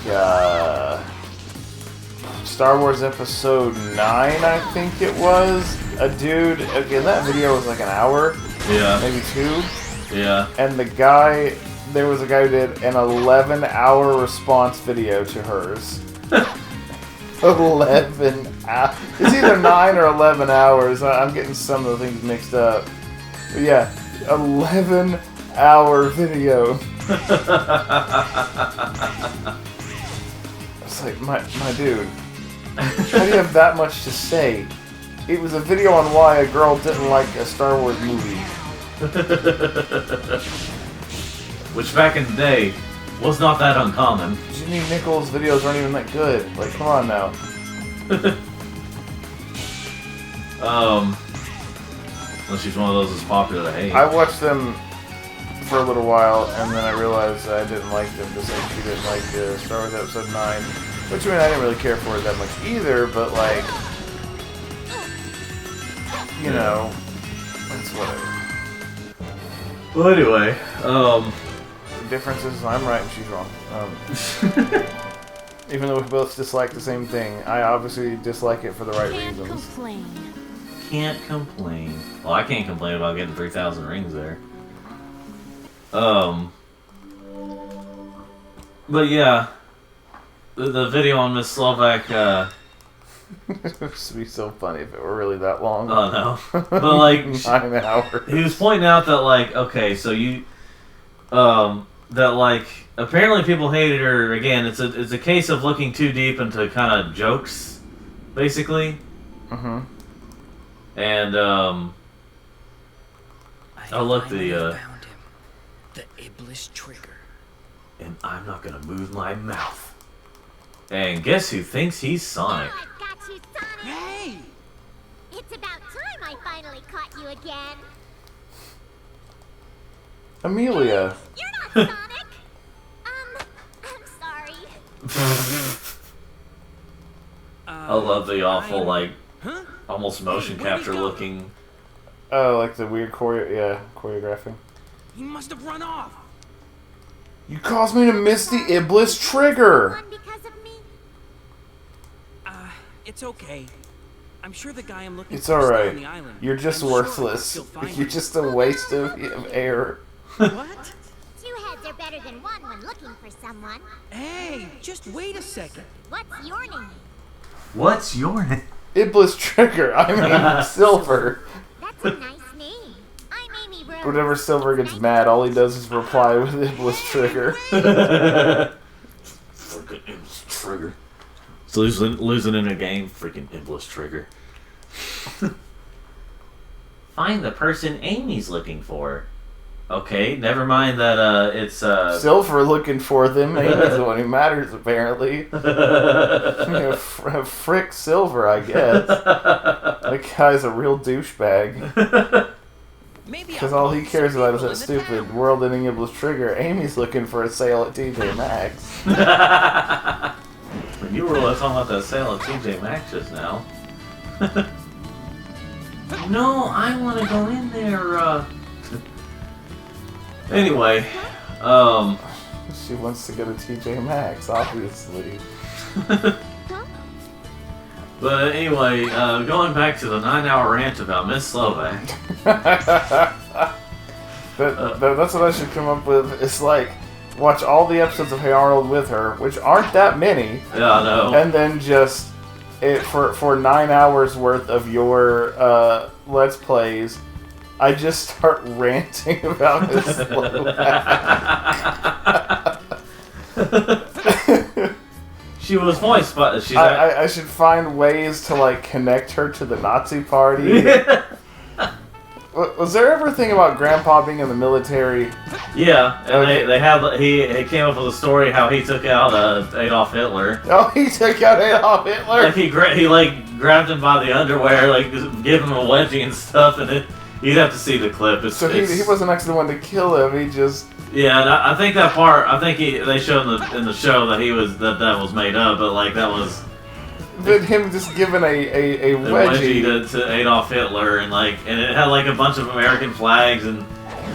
Speaker 2: Star Wars Episode 9, I think it was. Again, that video was like an hour.
Speaker 1: Yeah.
Speaker 2: Maybe 2.
Speaker 1: Yeah.
Speaker 2: And there was a guy who did an 11-hour response video to hers. 11 hours. It's either 9 or 11 hours. I'm getting some of the things mixed up. But yeah, 11-hour video. It's like, my dude. How do you have that much to say? It was a video on why a girl didn't like a Star Wars movie.
Speaker 1: Which back in the day was not that uncommon.
Speaker 2: Jimmy Nichols' videos aren't even that good. Like, come on now.
Speaker 1: Unless she's one of those that's popular to hate.
Speaker 2: I watched them for a little while, and then I realized I didn't like them just like she didn't like Star Wars Episode 9. Which, I mean, I didn't really care for it that much either, but, like, you know, it's whatever.
Speaker 1: Well, anyway,
Speaker 2: The difference is I'm right and she's wrong. Even though we both dislike the same thing, I obviously dislike it for the right
Speaker 4: Can't
Speaker 2: reasons.
Speaker 4: complain.
Speaker 1: can't complain. Well, I can't complain about getting 3,000 rings there. But yeah, the video on Miss Slovak,
Speaker 2: It would be so funny if it were really that long.
Speaker 1: oh no. But like,
Speaker 2: 9 hours.
Speaker 1: he was pointing out that like, okay, so you, that like, apparently people hated her, again, it's a case of looking too deep into kind of jokes, basically.
Speaker 2: Mm-hmm.
Speaker 1: And, oh look,
Speaker 3: finally found him. The Iblis trigger.
Speaker 1: and I'm not gonna move my mouth. And guess who thinks he's Sonic?
Speaker 7: I've got you, Sonic!
Speaker 3: Hey!
Speaker 7: It's about time I finally caught you again.
Speaker 2: Amelia.
Speaker 7: You're not Sonic! I'm sorry.
Speaker 1: I love the awful, like,
Speaker 3: Huh?
Speaker 1: almost motion
Speaker 3: Hey, where'd he
Speaker 1: capture
Speaker 3: go?
Speaker 1: looking.
Speaker 2: Oh, like the weird choreographing.
Speaker 3: He must have run off.
Speaker 2: You caused me to miss the Iblis trigger!
Speaker 7: One because of me?
Speaker 3: It's okay. I'm sure the guy I'm looking
Speaker 2: It's
Speaker 3: for is still
Speaker 2: alright.
Speaker 3: on the island.
Speaker 2: You're just
Speaker 3: I'm sure
Speaker 2: worthless.
Speaker 3: he'll find
Speaker 2: You're
Speaker 3: me.
Speaker 2: just a waste of air.
Speaker 3: What?
Speaker 7: Two heads are better than one when looking for someone.
Speaker 3: Hey, just wait a second.
Speaker 7: What's your name?
Speaker 1: What's your name?
Speaker 2: Iblis trigger. I mean, Silver.
Speaker 7: That's a nice name. I'm Amy Rose.
Speaker 2: Whenever Silver gets mad, all he does is reply with Iblis trigger.
Speaker 1: Freaking Iblis trigger. So losing in a game, freaking Iblis trigger. Find the person Amy's looking for. Okay, never mind that it's
Speaker 2: Silver looking for them. Amy's the one who matters, apparently. You know, frick Silver, I guess. That guy's a real douchebag.
Speaker 3: Maybe
Speaker 2: Because
Speaker 3: I'll
Speaker 2: all he
Speaker 3: call
Speaker 2: cares
Speaker 3: some
Speaker 2: about is
Speaker 3: people
Speaker 2: that
Speaker 3: in the
Speaker 2: stupid
Speaker 3: town.
Speaker 2: world-ending Iblis trigger. Amy's looking for a sale at TJ Maxx.
Speaker 1: When you were talking about that sale at TJ Maxx just now. No, I want to go in there. Anyway,
Speaker 2: She wants to go to TJ Maxx, obviously.
Speaker 1: but anyway, going back to the 9-hour rant about Miss Slovak.
Speaker 2: That's what I should come up with. It's like, watch all the episodes of Hey Arnold with her, which aren't that many,
Speaker 1: Yeah, I know.
Speaker 2: and then just for 9 hours worth of your Let's Plays, I just start ranting about Miss Slovak.
Speaker 1: She was voiced by. She's
Speaker 2: I should find ways to like connect her to the Nazi party. Was there ever a thing about Grandpa being in the military?
Speaker 1: yeah, and
Speaker 2: Okay.
Speaker 1: they have he came up with a story how he took out Adolf Hitler.
Speaker 2: Oh, he took out Adolf Hitler.
Speaker 1: Like he grabbed him by the underwear, like give him a wedgie and stuff, and you'd have to see the clip.
Speaker 2: So he wasn't actually the one to kill him. He just
Speaker 1: Yeah, and I think that part. I think they showed in the show that he was that was made up, but like that was
Speaker 2: him just giving a
Speaker 1: the
Speaker 2: wedgie.
Speaker 1: wedgie to Adolf Hitler, and it had like a bunch of American flags and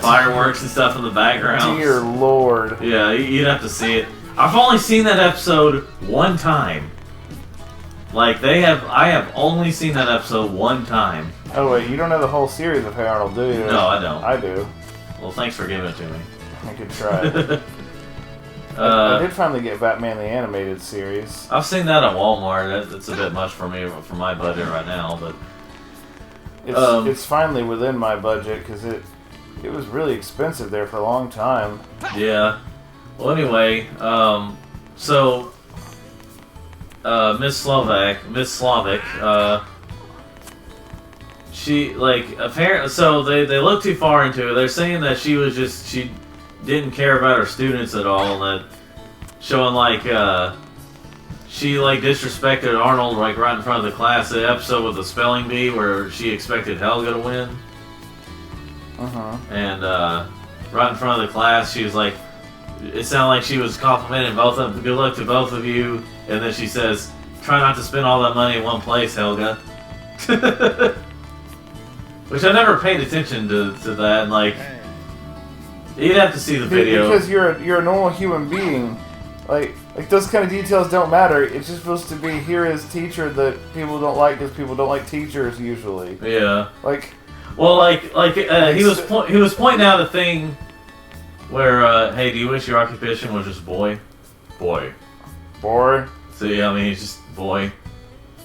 Speaker 1: fireworks and stuff in the background.
Speaker 2: Dear Lord.
Speaker 1: Yeah, you'd have to see it. I've only seen that episode one time. Like I have only seen that episode one time.
Speaker 2: Oh wait, you don't know the whole series of Hey Arnold, do you?
Speaker 1: No, I don't.
Speaker 2: I do.
Speaker 1: Well, thanks for giving it to me.
Speaker 2: I could try. I did finally get Batman the Animated Series.
Speaker 1: I've seen that at Walmart. It's a bit much for me for my budget right now, but
Speaker 2: It's finally within my budget because it was really expensive there for a long time.
Speaker 1: yeah. Well, anyway, so Miss Slavic, she like apparently. So they look too far into it. They're saying that she didn't care about her students at all, and that showing like she like disrespected Arnold like right in front of the class. The episode with the spelling bee where she expected Helga to win. And right in front of the class, she was like, it sounded like she was complimenting both of them. Good luck to both of you. And then she says, try not to spend all that money in one place, Helga. Which I never paid attention to that. And like, you'd have to see the video.
Speaker 2: Because you're a normal human being. Like those kind of details don't matter. It's just supposed to be here is teacher that people don't like because people don't like teachers usually.
Speaker 1: Yeah.
Speaker 2: Like.
Speaker 1: Well, he was pointing out a thing where, hey, do you wish your occupation was just boy? Boy.
Speaker 2: Boy.
Speaker 1: So yeah, I mean, he's just boy.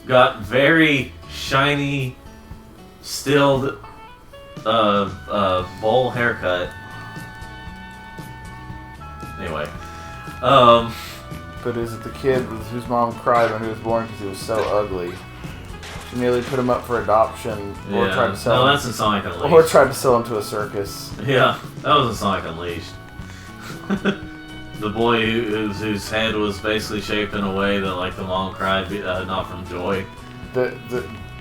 Speaker 1: Got very shiny, stilled, bowl haircut. Anyway,
Speaker 2: But is it the kid whose mom cried when he was born because he was so ugly? She nearly put him up for adoption, or tried to sell him.
Speaker 1: No, that's in Sonic Unleashed.
Speaker 2: Or tried to sell him to a circus.
Speaker 1: Yeah, that was in Sonic Unleashed. The boy whose head was basically shaped in a way that, like, the mom cried, not from joy.
Speaker 2: There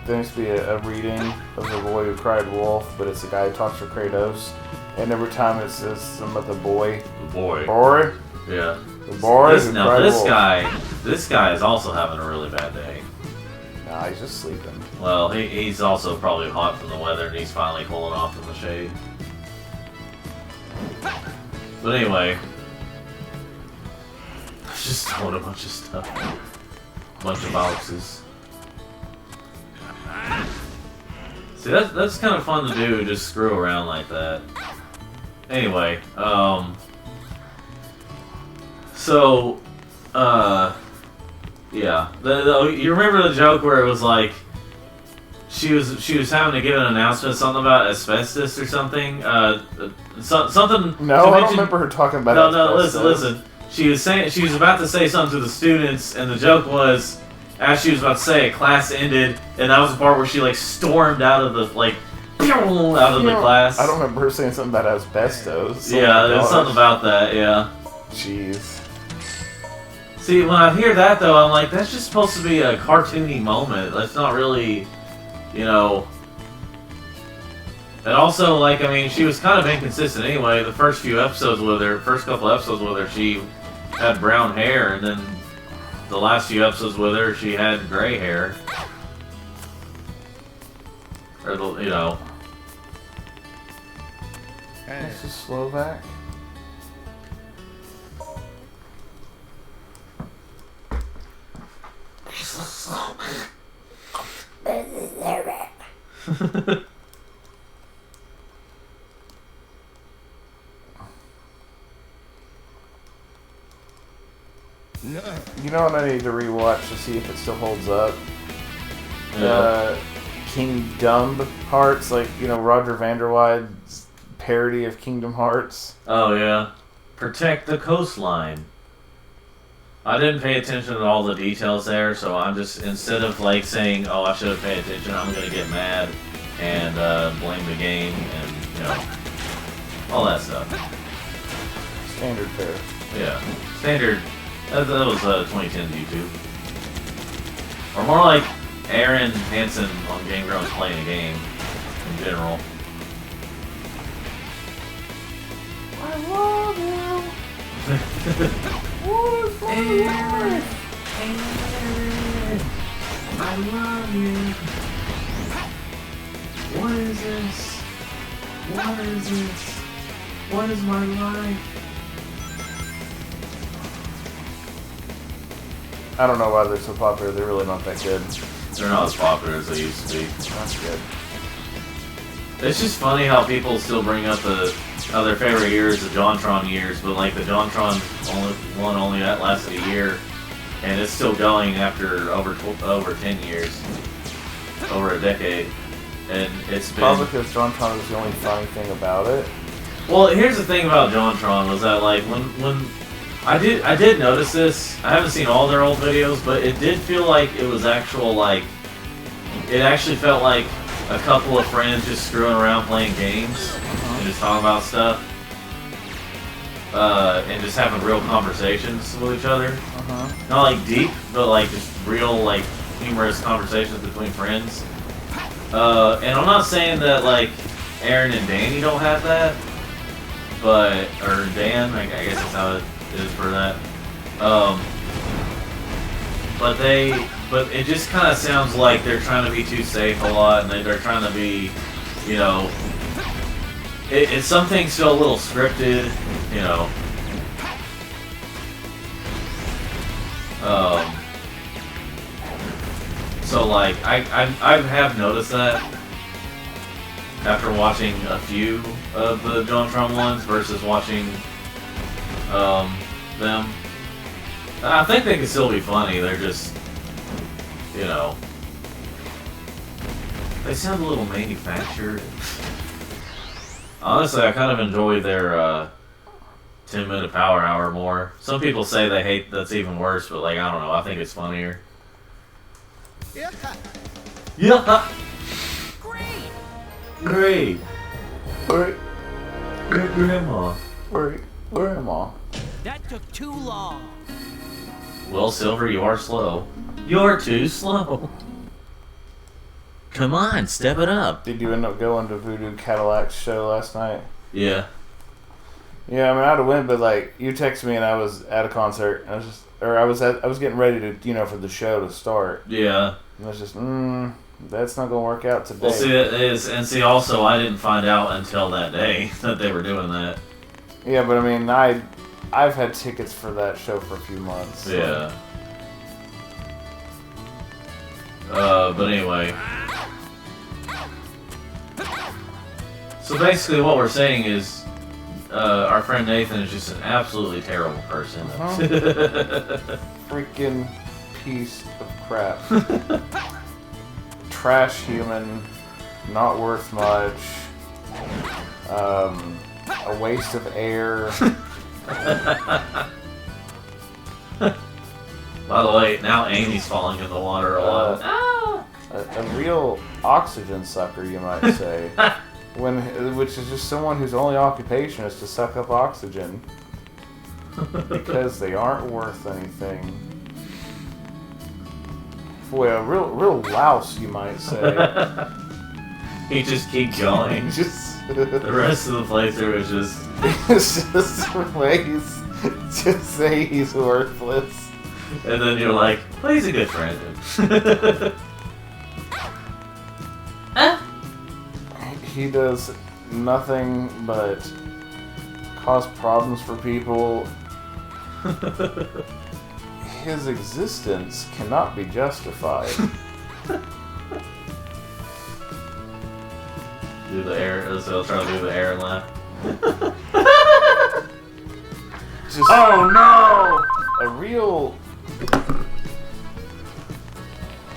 Speaker 2: used to be a reading of the boy who cried wolf, but it's a guy who talks for Kratos, and every time it says something about the boy.
Speaker 1: The boy.
Speaker 2: Boy.
Speaker 1: Yeah.
Speaker 2: The boy who cried wolf.
Speaker 1: This guy is also having a really bad day.
Speaker 2: Nah, he's just sleeping.
Speaker 1: Well, he's also probably hot from the weather, and he's finally cooling off in the shade. But anyway, just throwing a bunch of stuff, a bunch of boxes. See, that's kind of fun to do, just screw around like that. Anyway, so, yeah. You remember the joke where it was like she was having to give an announcement, something about asbestos or something. Something.
Speaker 2: No, I don't remember her talking about asbestos.
Speaker 1: No. Listen. She was about to say something to the students, and the joke was, as she was about to say it, class ended, and that was the part where she like stormed out of the the class.
Speaker 2: I don't remember her saying something about asbestos.
Speaker 1: Yeah, there's something about that. Yeah.
Speaker 2: Jeez.
Speaker 1: See, when I hear that, though, I'm like, that's just supposed to be a cartoony moment. That's not really, you know... And also, like, I mean, she was kind of inconsistent anyway. The first couple episodes with her, she had brown hair, and then the last few episodes with her, she had gray hair. Or, you know...
Speaker 2: This is Slovak. You know what I need to rewatch to see if it still holds up?
Speaker 1: Yeah.
Speaker 2: Kingdom Hearts, like, you know, Roger Vanderwide's parody of Kingdom Hearts.
Speaker 1: Oh, yeah. Protect the coastline. I didn't pay attention to all the details there, so I'm just, instead of like saying, oh, I should have paid attention, I'm going to get mad and blame the game and, you know, all that stuff.
Speaker 2: Standard fare.
Speaker 1: Yeah. Standard. That was 2010 YouTube. Or more like Aaron Hansen on Game Grumps playing a game in general.
Speaker 2: I love you!
Speaker 1: Aaron, I love you. What is this? What is this? What is my life?
Speaker 2: I don't know why they're so popular. They're really not that good.
Speaker 1: They're not as popular as they used to be.
Speaker 2: That's good.
Speaker 1: It's just funny how people still bring up their favorite years, the JonTron years, but like the JonTron only that lasted a year, and it's still going after over 10 years, over a decade, and it's been...
Speaker 2: Probably because JonTron was the only funny thing about it.
Speaker 1: Well, here's the thing about JonTron was that like when I did notice this. I haven't seen all their old videos, but it did feel like it was actual like it actually felt like a couple of friends just screwing around playing games and just talking about stuff. And just having real conversations with each other. Not like deep, but like just real like humorous conversations between friends. And I'm not saying that like Aaron and Danny don't have that, but or Dan, I guess that's how it is for that. But it just kind of sounds like they're trying to be too safe a lot, and they're trying to be, you know, it's some things feel a little scripted, you know. So like I have noticed that after watching a few of the JonTron ones versus watching them. I think they can still be funny. They're just, you know, they sound a little manufactured. Honestly, I kind of enjoy their 10-minute power hour more. Some people say they hate that's even worse, but like I don't know. I think it's funnier. Yeah. Yeah.
Speaker 3: Great.
Speaker 1: Great.
Speaker 2: Great.
Speaker 1: Great grandma.
Speaker 2: Great grandma.
Speaker 3: That took too long.
Speaker 1: Well, Silver, you are slow. You're too slow. Come on, step it up.
Speaker 2: Did you end up going to Voodoo Cadillac's show last night?
Speaker 1: Yeah.
Speaker 2: Yeah, I mean, I'd have went, but like you texted me and I was at a concert. I was getting ready to, you know, for the show to start.
Speaker 1: Yeah.
Speaker 2: And I was just, that's not gonna work out today.
Speaker 1: Well, see, it is, and see, also, I didn't find out until that day that they were doing that.
Speaker 2: Yeah, but I mean, I've had tickets for that show for a few months. So.
Speaker 1: Yeah. But anyway. So basically, what we're saying is, our friend Nathan is just an absolutely terrible person.
Speaker 2: Freaking piece of crap. Trash human, not worth much. A waste of air.
Speaker 1: By the way, now Amy's falling in the water a lot.
Speaker 2: A real oxygen sucker, you might say. Which is just someone whose only occupation is to suck up oxygen. Because they aren't worth anything. Boy, a real louse, you might say.
Speaker 1: He just keeps going. The rest of the playthrough is just...
Speaker 2: It's just ways to say he's worthless.
Speaker 1: And then you're like, well, he's a good friend.
Speaker 2: He does nothing but cause problems for people. His existence cannot be justified.
Speaker 1: Do the air, so I'll try to do the air and laugh.
Speaker 2: Just, oh no! A real...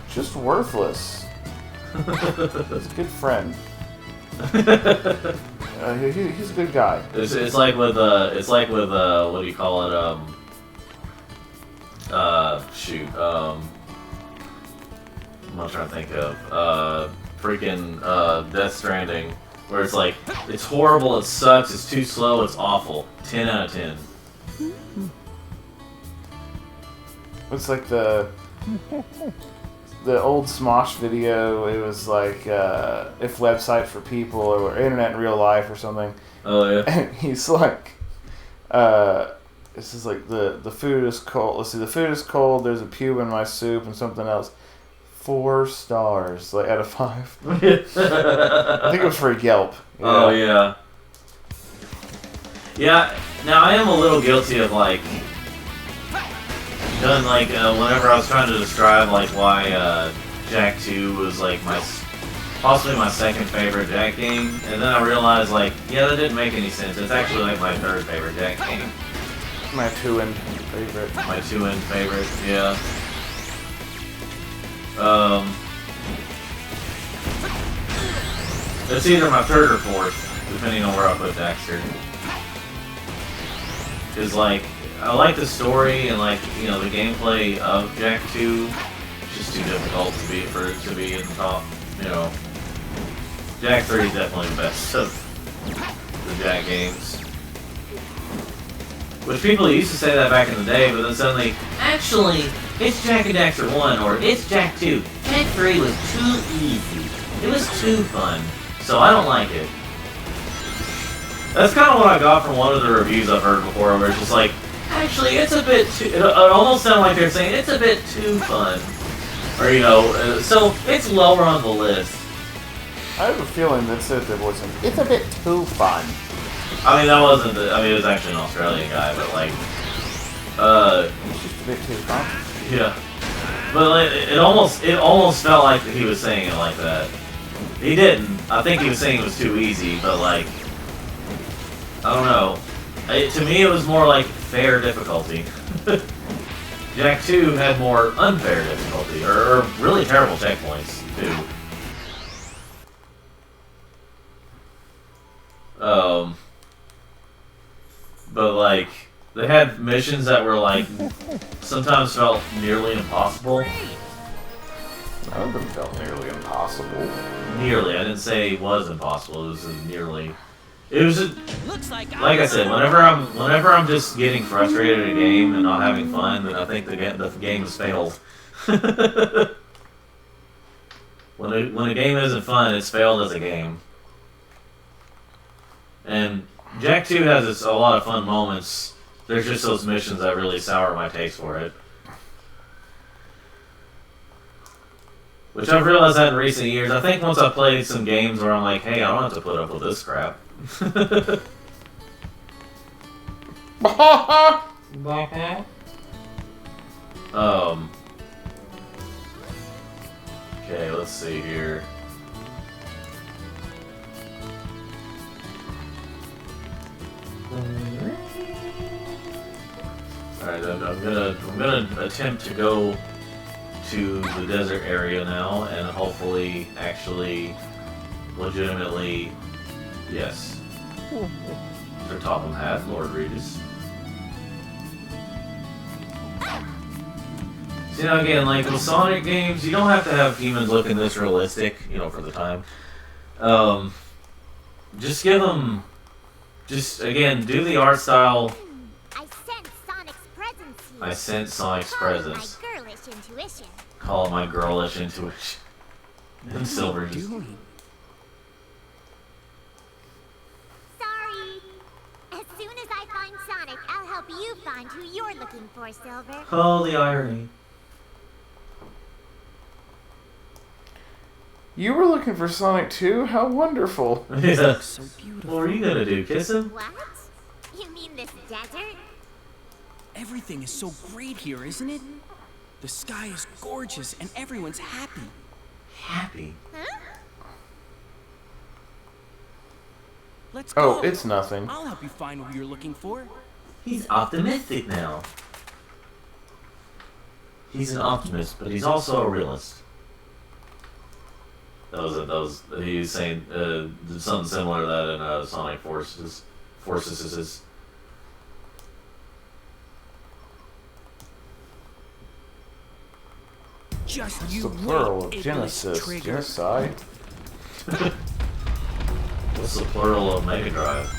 Speaker 2: Just worthless. He's a good friend. He's a good guy.
Speaker 1: It's like with what do you call it? I'm not trying to think of freaking Death Stranding, where it's like it's horrible, it sucks, it's too slow, it's awful. 10 out of 10.
Speaker 2: It's like the old Smosh video. It was like if websites for people or internet in real life or something.
Speaker 1: Oh yeah.
Speaker 2: And he's like, this is like the food is cold. Let's see, the food is cold. There's a pube in my soup and something else. 4 stars, like out of 5. I think it was for Yelp.
Speaker 1: Oh yeah. Yeah. Now I am a little guilty of like. Done like whenever I was trying to describe like why Jak 2 was like possibly my second favorite Jak game, and then I realized like that didn't make any sense. It's actually like my third favorite Jak game.
Speaker 2: My 2-end favorite.
Speaker 1: My 2-end favorite, yeah. It's either my third or fourth, depending on where I put Daxter. Cause like. I like the story and like the gameplay of Jak 2. It's just too difficult to be in the top. Jak 3 is definitely the best of the Jak games. Which people used to say that back in the day, but then suddenly, actually, it's Jak and Daxter 1, or it's Jak 2. Jak 3 was too easy. It was too fun. So I don't like it. That's kind of what I got from one of the reviews I've heard before, where it's just like, actually, it's a bit too... It almost sounded like they're saying, it's a bit too fun. Or, you know, so it's lower on the list.
Speaker 2: I have a feeling that said there wasn't. It's a bit too fun.
Speaker 1: I mean, that wasn't the... I mean, it was actually an Australian guy, but like...
Speaker 2: It's just a bit too fun.
Speaker 1: Yeah. But like, it almost felt like he was saying it like that. He didn't. I think he was saying it was too easy, but like... I don't know. To me, it was more like fair difficulty. Jak 2 had more unfair difficulty, or really terrible checkpoints, too. But like, they had missions that were like, sometimes felt nearly impossible.
Speaker 2: None of them felt nearly impossible.
Speaker 1: Nearly, I didn't say it was impossible, it was nearly. It was like I said, whenever I'm just getting frustrated at a game and not having fun, then I think the game has failed. when a game isn't fun, it's failed as a game. And Jak 2 has a lot of fun moments. There's just those missions that really sour my taste for it. Which I've realized that in recent years. I think once I've played some games where I'm like, hey, I don't have to put up with this crap. Okay, let's see here. Alright, I'm gonna attempt to go to the desert area now and hopefully actually legitimately yes. Their Topham hat, Lord Regis. See, now again, like with Sonic games, you don't have to have humans looking this realistic, you know, for the time. Just give them, just again, do the art style.
Speaker 7: I sense Sonic's presence here.
Speaker 1: I sense Sonic's presence.
Speaker 7: My girlish intuition.
Speaker 1: Call it my girlish intuition. And Silver's.
Speaker 7: Sorry. As soon as I find Sonic, I'll help you find who you're looking for, Silver.
Speaker 1: Oh, the irony.
Speaker 2: You were looking for Sonic 2? How wonderful.
Speaker 1: Yeah.
Speaker 3: So beautiful.
Speaker 1: What were you gonna do? Kiss him?
Speaker 7: What? You mean this desert?
Speaker 3: Everything is so great here, isn't it? The sky is gorgeous and everyone's happy.
Speaker 1: Happy.
Speaker 7: Huh?
Speaker 3: Let's go.
Speaker 2: Oh, it's nothing.
Speaker 3: I'll help you find who you're looking for.
Speaker 1: He's optimistic now. He's an optimist, but he's also a realist. That was he was saying something similar to that in Sonic Forces.
Speaker 3: Just
Speaker 2: It's
Speaker 3: you
Speaker 2: the plural of
Speaker 3: wait,
Speaker 2: Genesis.
Speaker 3: Iblis Trigger.
Speaker 2: Genocide.
Speaker 1: What's the plural of Mega Drive?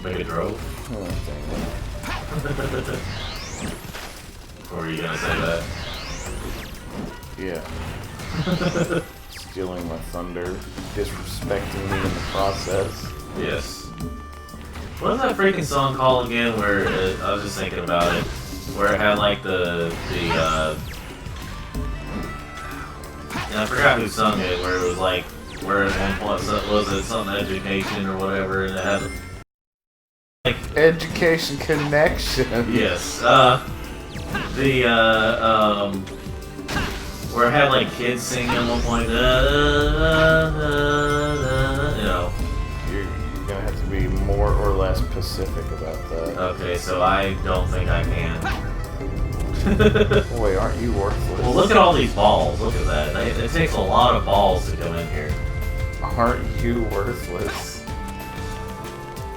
Speaker 1: Mega Drove?
Speaker 2: Oh,
Speaker 1: Or were you gonna say that?
Speaker 2: yeah. Stealing my thunder. Disrespecting me in the process.
Speaker 1: Yes. What was that freaking song called again? Where I was just thinking about it, where it had like and I forgot who sung it. Where it was like, where at one point was it something education or whatever, and it had like
Speaker 2: Education connection.
Speaker 1: yes, where it had like kids singing at one point. You know.
Speaker 2: You're gonna have to be more or less specific about that.
Speaker 1: Okay, so I don't think I can.
Speaker 2: Boy, aren't you worthless?
Speaker 1: Well, look at all these balls. Look at that. It takes a lot of balls to come in here.
Speaker 2: Aren't you worthless?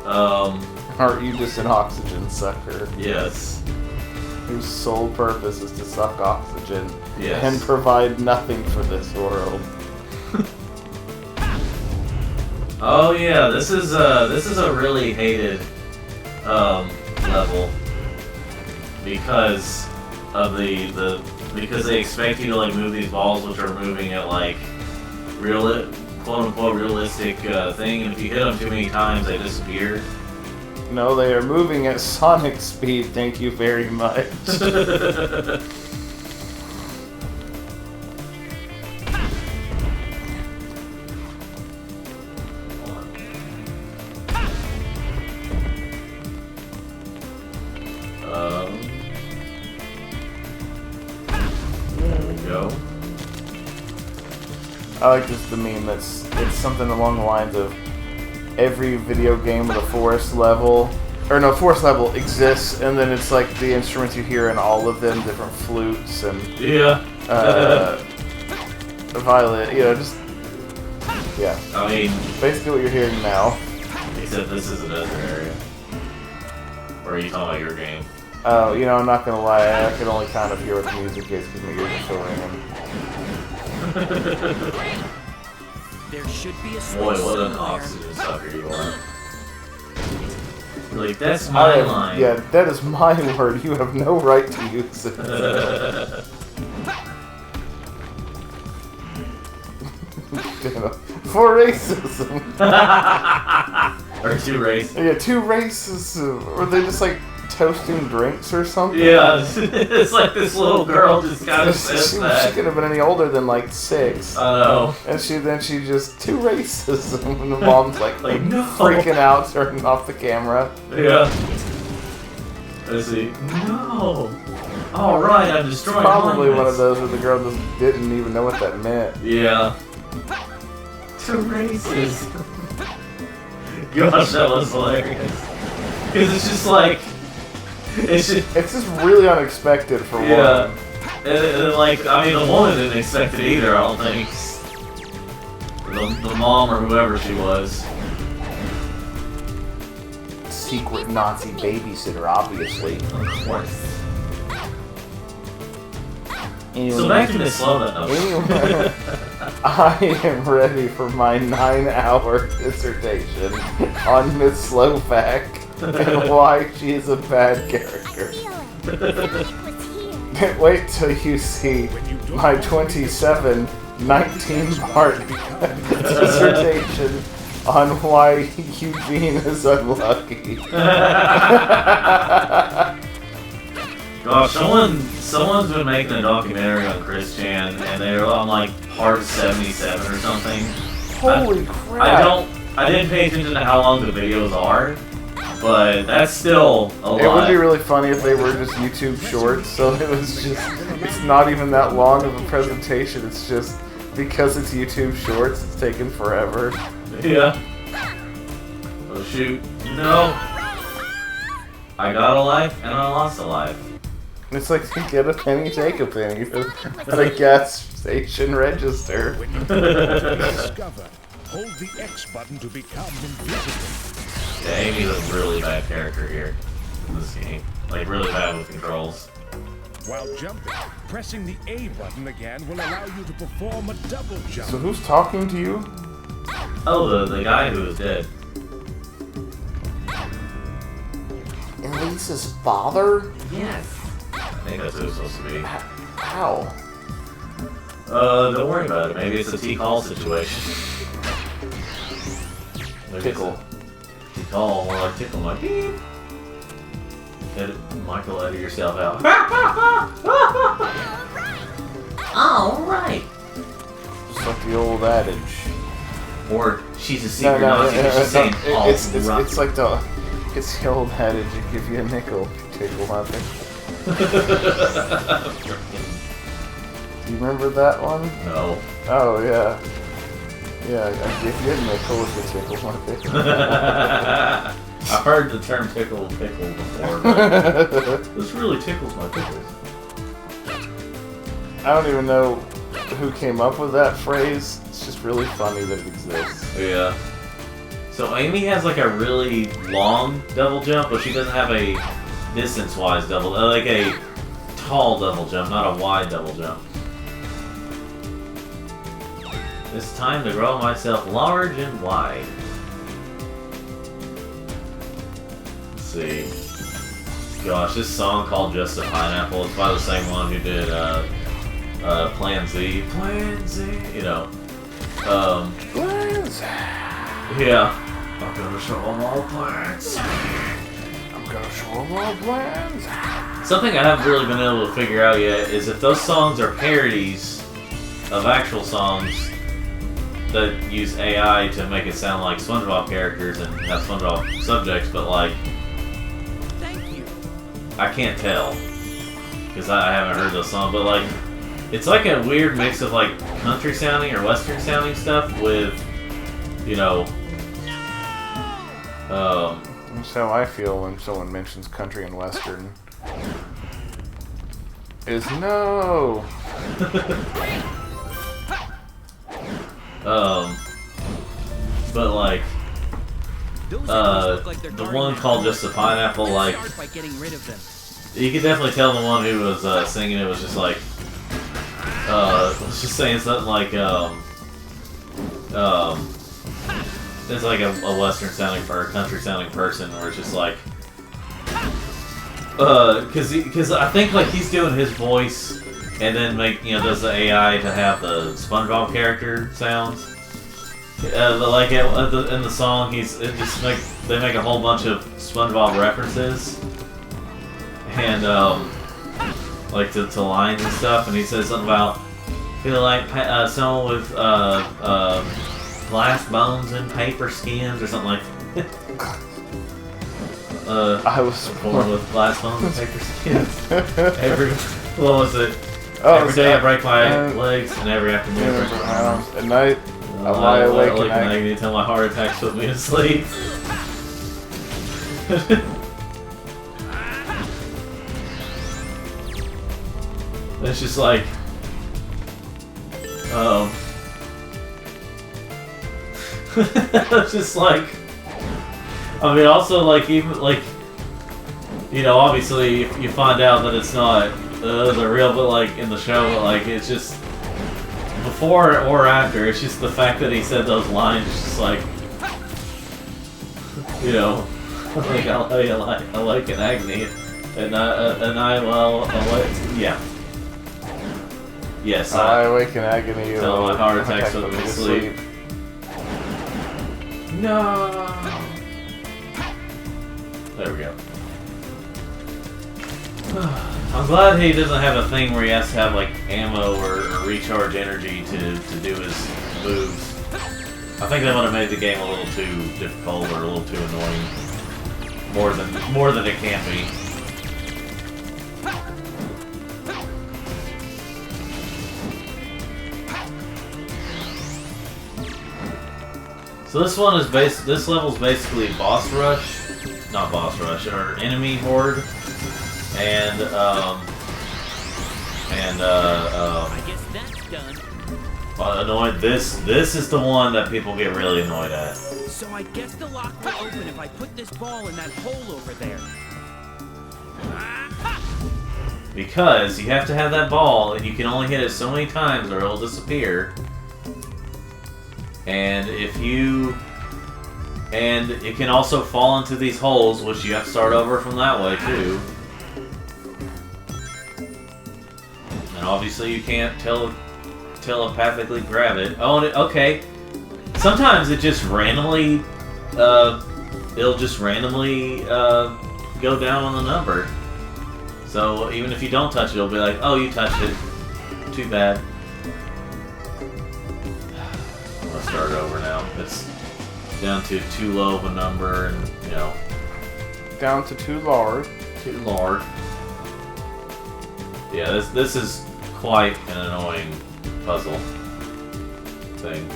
Speaker 1: Um,
Speaker 2: Aren't you just an oxygen sucker
Speaker 1: yes.
Speaker 2: whose sole purpose is to suck oxygen
Speaker 1: Yes.
Speaker 2: and provide nothing for this world?
Speaker 1: Oh yeah, this is a really hated level because of because they expect you to like move these balls, which are moving at like quote unquote realistic thing, and if you hit them too many times, they disappear.
Speaker 2: No, they are moving at sonic speed. Thank you very much.
Speaker 1: There we go.
Speaker 2: I like just the meme it's something along the lines of every video game with a forest level, or no, forest level exists, and then it's like the instruments you hear in all of them, different flutes and violet, you know, just yeah.
Speaker 1: I mean,
Speaker 2: basically what you're hearing now.
Speaker 1: Except this is a desert area. Or are you talking about your game?
Speaker 2: Oh, you know, I'm not gonna lie, I can only kind of hear what the music is because my ears are still ringing.
Speaker 3: There should be a
Speaker 1: Boy,
Speaker 3: switch
Speaker 1: what an
Speaker 3: somewhere.
Speaker 1: oxygen sucker you are. You're like, that's my line.
Speaker 2: Yeah, that is my word. You have no right to use it. For racism.
Speaker 1: Or two races.
Speaker 2: Yeah, two racism. Or they just like toasting drinks or something?
Speaker 1: Yeah, it's like this little girl just kind of says
Speaker 2: She
Speaker 1: that.
Speaker 2: could have been any older than like 6.
Speaker 1: I know.
Speaker 2: And she just too racism. And the mom's like
Speaker 1: no.
Speaker 2: freaking out, turning off the camera.
Speaker 1: Yeah. Let's see. No. All right, I'm destroying.
Speaker 2: Probably one of
Speaker 1: monuments.
Speaker 2: those where the girl just didn't even know what that meant.
Speaker 1: Yeah. Too racist. Gosh, that was hilarious. Because it's just like. It's
Speaker 2: just really unexpected for one.
Speaker 1: Yeah. And like, I mean, the woman didn't expect it either, I don't think. The mom or whoever she was.
Speaker 2: Secret Nazi babysitter, obviously.
Speaker 1: Of course.
Speaker 2: Anyway,
Speaker 1: So back to Miss Sloan.
Speaker 2: Anyway, I am ready for my 9-hour dissertation on Miss Slovak and why she is a bad character. Wait till you see my 19-part dissertation on why Eugene is unlucky.
Speaker 1: Gosh, someone's been making a documentary on Chris Chan, and they're on like part 77 or something.
Speaker 2: Holy crap!
Speaker 1: I didn't pay attention to how long the videos are, but that's still a lot.
Speaker 2: It would be really funny if they were just YouTube shorts, so it's not even that long of a presentation, it's just, because it's YouTube shorts, it's taken forever.
Speaker 1: Yeah. Oh shoot. No. I got a life, and I lost a life.
Speaker 2: It's like you get a penny, take a penny at a gas station register.
Speaker 6: When you discover, hold the X button to become invisible.
Speaker 1: Yeah, Amy's a really bad character here in this game. Like, really bad with controls.
Speaker 6: While jumping, pressing the A button again will allow you to perform a double jump.
Speaker 2: So who's talking to you?
Speaker 1: Oh, the guy who was dead.
Speaker 2: Elise's father?
Speaker 1: Yes. I think that's who it's supposed to be.
Speaker 2: How?
Speaker 1: Don't worry about it. Maybe it's a T-call situation.
Speaker 2: Tickle.
Speaker 1: T-call, more like tickle, like beep. Michael, edit yourself out. Alright!
Speaker 2: Just like the old adage.
Speaker 1: Or she's a secret Nazi, but she's saying
Speaker 2: it's like it's the old adage, you give you a nickel, tickle nothing. Do you remember that one?
Speaker 1: No.
Speaker 2: Oh, yeah. Yeah, I give you a nickel if you tickle my pickle.
Speaker 1: I've heard the term tickle pickle before, but this really tickles my pickles.
Speaker 2: I don't even know who came up with that phrase. It's just really funny that it exists.
Speaker 1: Yeah. So Amy has like a really long double jump, but she doesn't have a distance-wise double, like a tall double jump, not a wide double jump. It's time to grow myself large and wide. see. Gosh, this song called Just a Pineapple is by the same one who did Plan Z. Plan Z, you know.
Speaker 2: Plans.
Speaker 1: Yeah. I'm gonna show them all plans.
Speaker 2: I'm gonna show them all plans.
Speaker 1: Something I haven't really been able to figure out yet is if those songs are parodies of actual songs that use AI to make it sound like SpongeBob characters and have SpongeBob subjects, but like,
Speaker 3: Thank you.
Speaker 1: I can't tell because I haven't heard those songs. But like, it's like a weird mix of like country sounding or western sounding stuff with, you know,
Speaker 2: That's how I feel when someone mentions country and western. Is no.
Speaker 1: But like, the one called Just a Pineapple, like,
Speaker 3: by getting rid of them.
Speaker 1: you could definitely tell the one who was singing it was just like, was just saying something like, it's like a western sounding or a country sounding person, where it's just like, because I think like he's doing his voice and then does the AI to have the SpongeBob character sounds. But like in the song, they make a whole bunch of SpongeBob references and like to lines and stuff, and he says something about feel like someone with glass bones and paper skins or something like.
Speaker 2: I was
Speaker 1: born with glass bones and paper skins. What was it?
Speaker 2: Oh,
Speaker 1: every day I break my legs, and every afternoon I break my arms.
Speaker 2: At night, I lie awake in agony
Speaker 1: until my heart attacks put me to sleep. It's just like, it's just like, I mean, also like even like, obviously you find out that it's not the real, but like in the show, but like it's just before or after. It's just the fact that he said those lines. It's just like, like I like an agony, and yeah. Yes,
Speaker 2: I awake in agony.
Speaker 1: Until my heart attacks put me to sleep. No. There we go. I'm glad he doesn't have a thing where he has to have like ammo or recharge energy to do his moves. I think that would have made the game a little too difficult or a little too annoying. More than it can be. So this one is this level's basically boss rush, not boss rush, or enemy horde, and
Speaker 3: I guess that's done.
Speaker 1: Annoyed. This is the one that people get really annoyed at.
Speaker 3: So I guess the lock will open if I put this ball in that hole over there.
Speaker 1: Because you have to have that ball, and you can only hit it so many times or it'll disappear. And it can also fall into these holes, which you have to start over from that way too. And obviously you can't telepathically grab it. Oh, okay. Sometimes it just randomly, it'll just randomly go down on the number. So even if you don't touch it, it'll be like, oh, you touched it. Too bad. Start over now. It's down to too low of a number, and
Speaker 2: down to too large.
Speaker 1: Too large. Yeah, this is quite an annoying puzzle thing.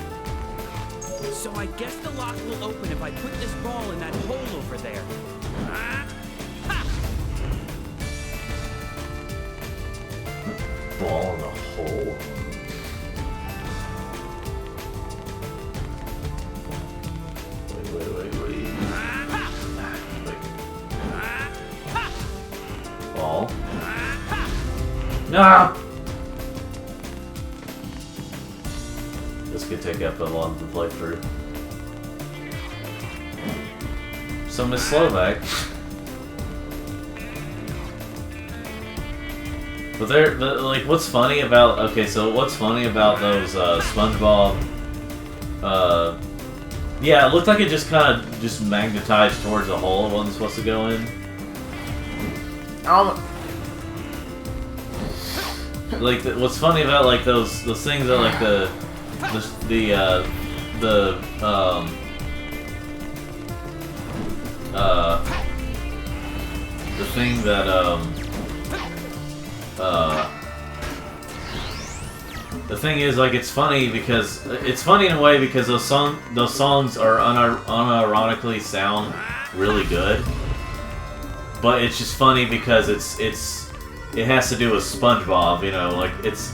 Speaker 3: So I guess the lock will open if I put this ball in that hole over there.
Speaker 1: Ball in the hole. Ball. No! This could take up a lot of the playthrough. So Miss Slovak, But like, what's funny about... Okay, so what's funny about those SpongeBob... yeah, it looked like it just kind of just magnetized towards a hole it wasn't supposed to go in. Like, what's funny about, like, those things that, like, the thing that, the thing is, like, it's funny because it's funny in a way because those songs are unironically sound really good, but it's just funny because it has to do with SpongeBob, you know, like it's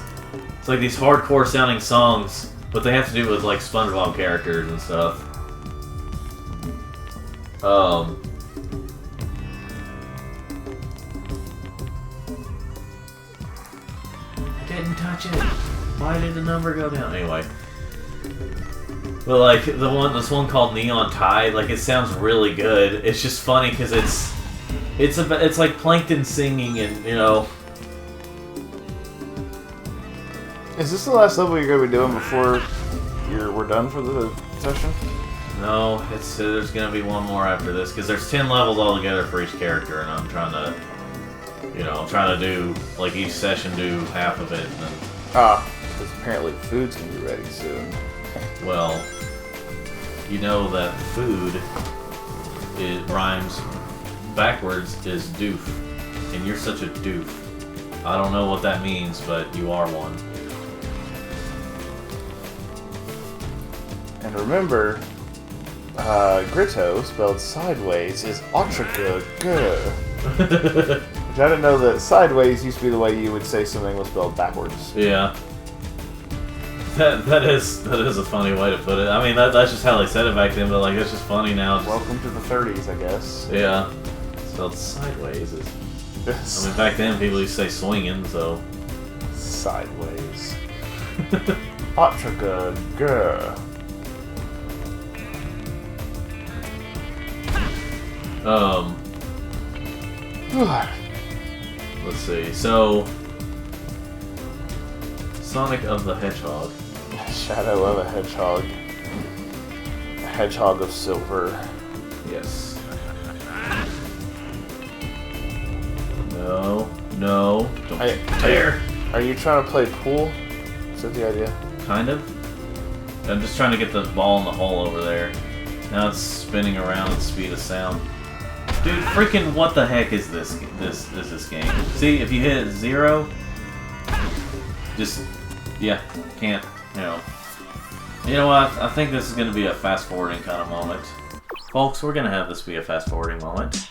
Speaker 1: like these hardcore sounding songs, but they have to do with like SpongeBob characters and stuff. Didn't touch it. Why did the number go down? Anyway. But like this one called Neon Tide, like it sounds really good. It's just funny because it's like Plankton singing, and you know.
Speaker 2: Is this the last level you're gonna be doing before we're done for the session?
Speaker 1: No, there's gonna be one more after this because there's 10 levels altogether for each character, and I'm trying to, you know, do like each session do half of it, and then.
Speaker 2: Because apparently food's gonna be ready soon.
Speaker 1: Well, you know that food rhymes backwards is doof, and you're such a doof. I don't know what that means, but you are one.
Speaker 2: And remember, Gritto, spelled sideways, is Otrica. Which I didn't know that sideways used to be the way you would say something was spelled backwards.
Speaker 1: Yeah. That is a funny way to put it. I mean, that's just how they said it back then, but like, it's just funny now.
Speaker 2: Welcome to the 30s, I guess.
Speaker 1: Yeah. Spelled sideways is...
Speaker 2: Yes.
Speaker 1: I mean, back then people used to say swinging, so...
Speaker 2: Sideways. Otrica.
Speaker 1: Let's see. So, Sonic of the Hedgehog.
Speaker 2: Shadow of a Hedgehog. A Hedgehog of Silver.
Speaker 1: Yes. No. Don't dare.
Speaker 2: Are you trying to play pool? Is that the idea?
Speaker 1: Kind of. I'm just trying to get the ball in the hole over there. Now it's spinning around at the speed of sound. Dude, freaking what the heck is this game? See, if you hit 0, just, yeah, can't, you know. You know what, I think this is going to be a fast-forwarding kind of moment. Folks, we're going to have this be a fast-forwarding moment.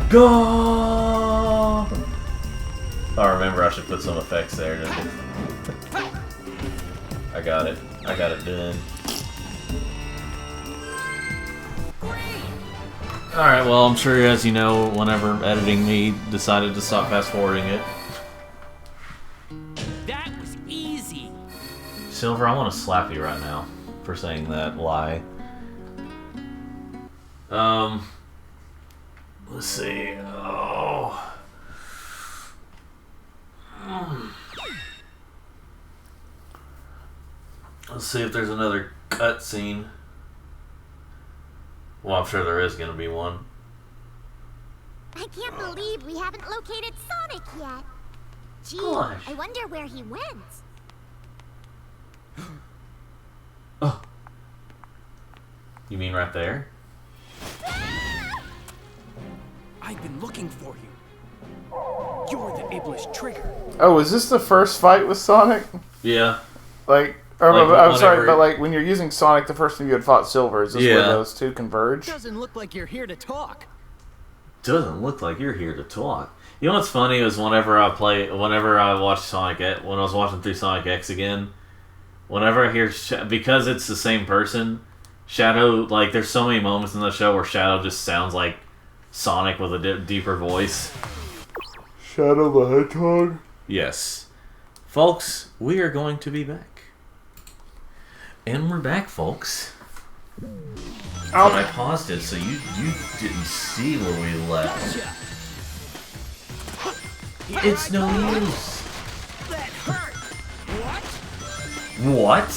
Speaker 1: Go! I remember I should put some effects there, didn't I? I got it done. Alright, well, I'm sure as you know, whenever editing me, decided to stop fast forwarding it.
Speaker 3: That was easy.
Speaker 1: Silver, I want to slap you right now for saying that lie. Let's see. Oh. Let's see if there's another cutscene. Well, I'm sure there is going to be one.
Speaker 7: I can't believe we haven't located Sonic yet. Gee,
Speaker 1: Gosh.
Speaker 7: I wonder where he went.
Speaker 1: Oh. You mean right there?
Speaker 3: I've been looking for you. You're the Iblis Trigger.
Speaker 2: Oh, is this the first fight with Sonic?
Speaker 1: Yeah.
Speaker 2: I'm sorry, but like when you're using Sonic, the first time you had fought Silver, is this where those two converge?
Speaker 3: Doesn't look like you're here to talk.
Speaker 1: Doesn't look like you're here to talk. You know what's funny is whenever I watch Sonic, when I was watching through Sonic X again, Whenever I hear because it's the same person, Shadow, like, there's so many moments in the show where Shadow just sounds like Sonic with a deeper voice.
Speaker 2: Shadow the Hedgehog?
Speaker 1: Yes. Folks, we are going to be back. And we're back, folks. But I paused it so you didn't see where we left. It's no use.
Speaker 3: That hurt.
Speaker 1: What?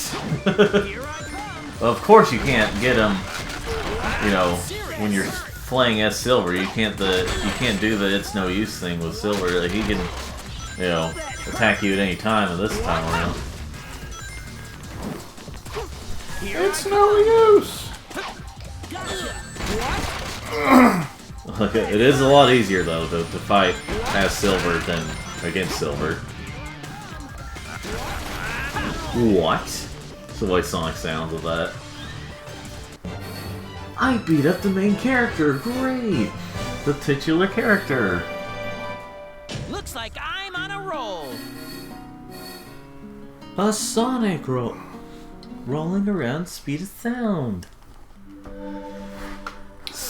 Speaker 3: Here I come.
Speaker 1: Well, of course you can't get him. You know, when you're playing as Silver, you can't do the it's no use thing with Silver. Like, he can, you know, attack you at any time. And this time around,
Speaker 2: It's no use.
Speaker 1: Look, it is a lot easier though to fight as Silver than against Silver. What? That's the way Sonic sounds with that. I beat up the main character. Great, the titular character.
Speaker 3: Looks like I'm on a roll.
Speaker 1: A Sonic rolling around speed of sound.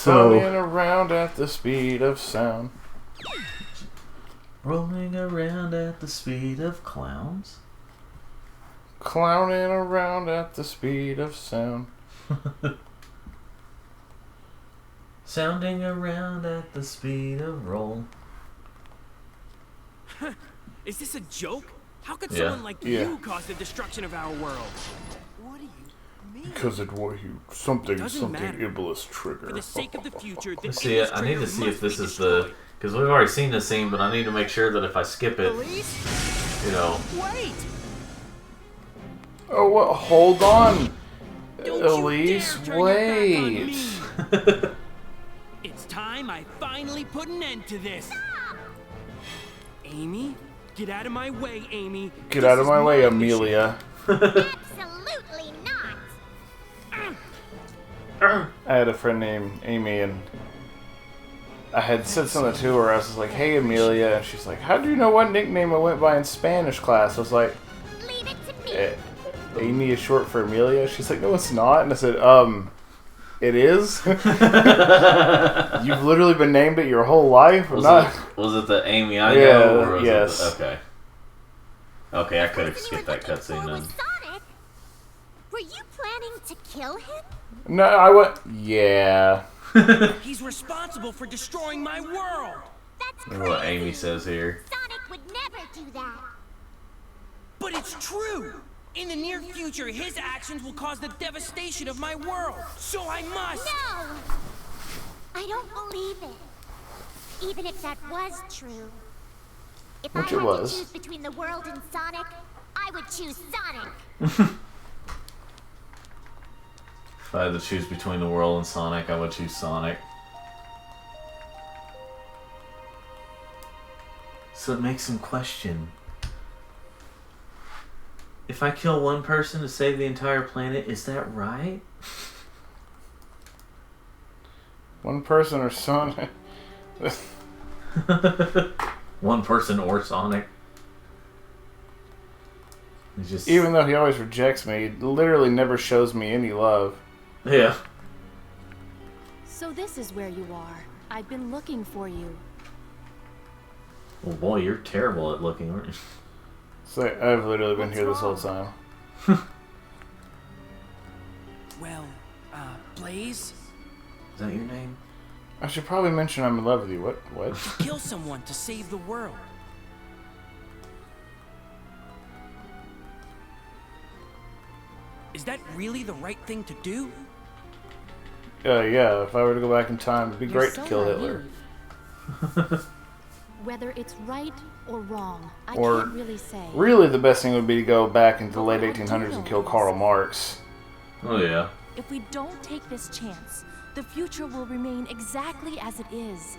Speaker 2: Running around at the speed of sound.
Speaker 1: Rolling around at the speed of clowns.
Speaker 2: Clowning around at the speed of sound.
Speaker 1: Sounding around at the speed of roll.
Speaker 3: Is this a joke? How could
Speaker 1: Yeah.
Speaker 3: someone like you cause the destruction of our world? What do you mean?
Speaker 2: Because it was something
Speaker 3: Doesn't matter.
Speaker 2: Iblis trigger.
Speaker 3: For the sake of the future, the
Speaker 1: See,
Speaker 3: Iblis
Speaker 1: I need
Speaker 3: trigger
Speaker 1: to see if
Speaker 3: must
Speaker 1: this
Speaker 3: be
Speaker 1: is the...
Speaker 3: destroyed.
Speaker 1: Because we've already seen this scene, but I need to make sure that if I skip it,
Speaker 3: Police?
Speaker 1: you know...
Speaker 3: Wait!
Speaker 2: Oh, what? Hold on.
Speaker 3: Don't
Speaker 2: Elise,
Speaker 3: you dare turn your
Speaker 2: wait.
Speaker 3: back on me. It's time I finally put an end to this. Amy? Get out of my way, Amy.
Speaker 2: Get
Speaker 3: This
Speaker 2: out of
Speaker 3: is
Speaker 2: my way,
Speaker 3: mission.
Speaker 2: Amelia.
Speaker 7: Absolutely not.
Speaker 2: I had a friend named Amy, and I had said something to her. I was like, "Hey, Amelia," and she's like, "How do you know what nickname I went by in Spanish class?" I was like,
Speaker 7: Leave it to me.
Speaker 2: "Amy is short for Amelia." She's like, "No, it's not." And I said, it is? You've literally been named it your whole life?
Speaker 1: Was it the Amy I
Speaker 2: Yeah,
Speaker 1: know? Or was
Speaker 2: yes.
Speaker 1: It the, okay. Okay, I could have
Speaker 7: The person you
Speaker 1: skipped
Speaker 7: were
Speaker 1: that
Speaker 7: looking
Speaker 1: cutscene
Speaker 7: for
Speaker 1: then.
Speaker 7: was Sonic. Were you planning to kill him?
Speaker 2: No, I went, yeah.
Speaker 3: He's responsible for destroying my world.
Speaker 7: That's
Speaker 1: That's what
Speaker 7: crazy.
Speaker 1: Amy says here.
Speaker 7: Sonic would never do that.
Speaker 3: But it's true. In the near future, his actions will cause the devastation of my world. So I must.
Speaker 7: No! I don't believe it. Even if that was true. If
Speaker 2: Which
Speaker 7: I
Speaker 2: it
Speaker 7: had
Speaker 2: was.
Speaker 7: to choose between the world and Sonic, I would choose Sonic.
Speaker 1: If I had to choose between the world and Sonic, I would choose Sonic. So it makes him question. If I kill one person to save the entire planet, is that right?
Speaker 2: One person or Sonic.
Speaker 1: One person or Sonic. It's just...
Speaker 2: Even though he always rejects me, he literally never shows me any love.
Speaker 1: Yeah.
Speaker 4: So this is where you are. I've been looking for you.
Speaker 1: Well, boy, you're terrible at looking, aren't you?
Speaker 2: It's like, I've literally been
Speaker 4: What's
Speaker 2: here this whole
Speaker 4: wrong?
Speaker 2: time.
Speaker 3: Well, Blaze,
Speaker 1: Is that your name?
Speaker 2: I should probably mention I'm in love with you. What?
Speaker 3: kill someone to save the world. Is that really the right thing to do?
Speaker 2: Yeah, if I were to go back in time, it'd be
Speaker 4: You're
Speaker 2: great
Speaker 4: so
Speaker 2: to kill Hitler.
Speaker 4: naive. Whether it's right or wrong, I
Speaker 2: Or
Speaker 4: can't really say.
Speaker 2: Really, the best thing would be to go back into the late 1800s and kill Karl Marx.
Speaker 1: Oh, yeah.
Speaker 4: If we don't take this chance, the future will remain exactly as it is.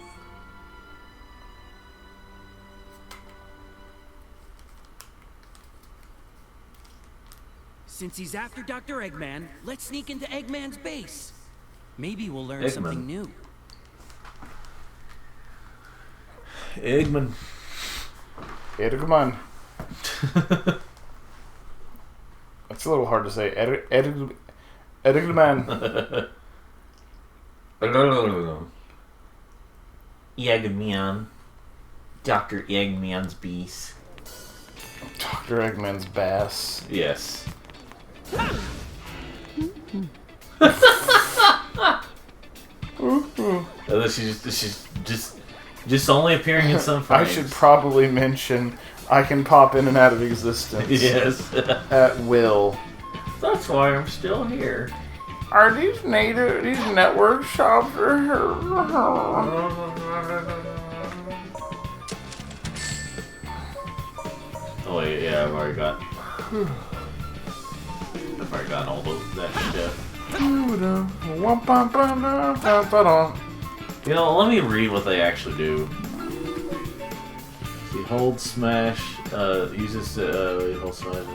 Speaker 3: Since he's after Dr. Eggman, let's sneak into Eggman's base. Maybe we'll learn
Speaker 1: Eggman.
Speaker 3: something new.
Speaker 1: Eggman.
Speaker 2: Come on. It's a little hard to say. Eggman.
Speaker 1: Eggman. Dr. Eggman's beast.
Speaker 2: Dr. Eggman's bass.
Speaker 1: Yes. And then she's just only appearing in some frames.
Speaker 2: I should probably mention I can pop in and out of existence.
Speaker 1: Yes.
Speaker 2: At will.
Speaker 1: That's why I'm still here.
Speaker 2: Are these network shops?
Speaker 1: Oh wait, yeah, I've already got all that shit. You know, let me read what they actually do. See, hold smash, uses hold smash.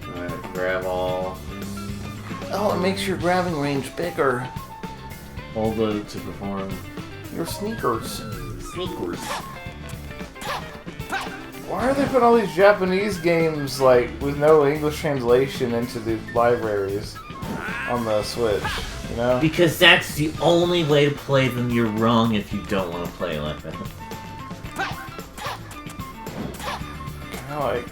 Speaker 1: Alright, grab all.
Speaker 2: Oh, it makes your grabbing range bigger.
Speaker 1: Hold the to perform.
Speaker 2: Your sneakers.
Speaker 1: Sneakers.
Speaker 2: Why are they putting all these Japanese games, like, with no English translation into the libraries on the Switch, you know?
Speaker 1: Because that's the only way to play them. You're wrong if you don't want to play like that.
Speaker 2: Can I, like,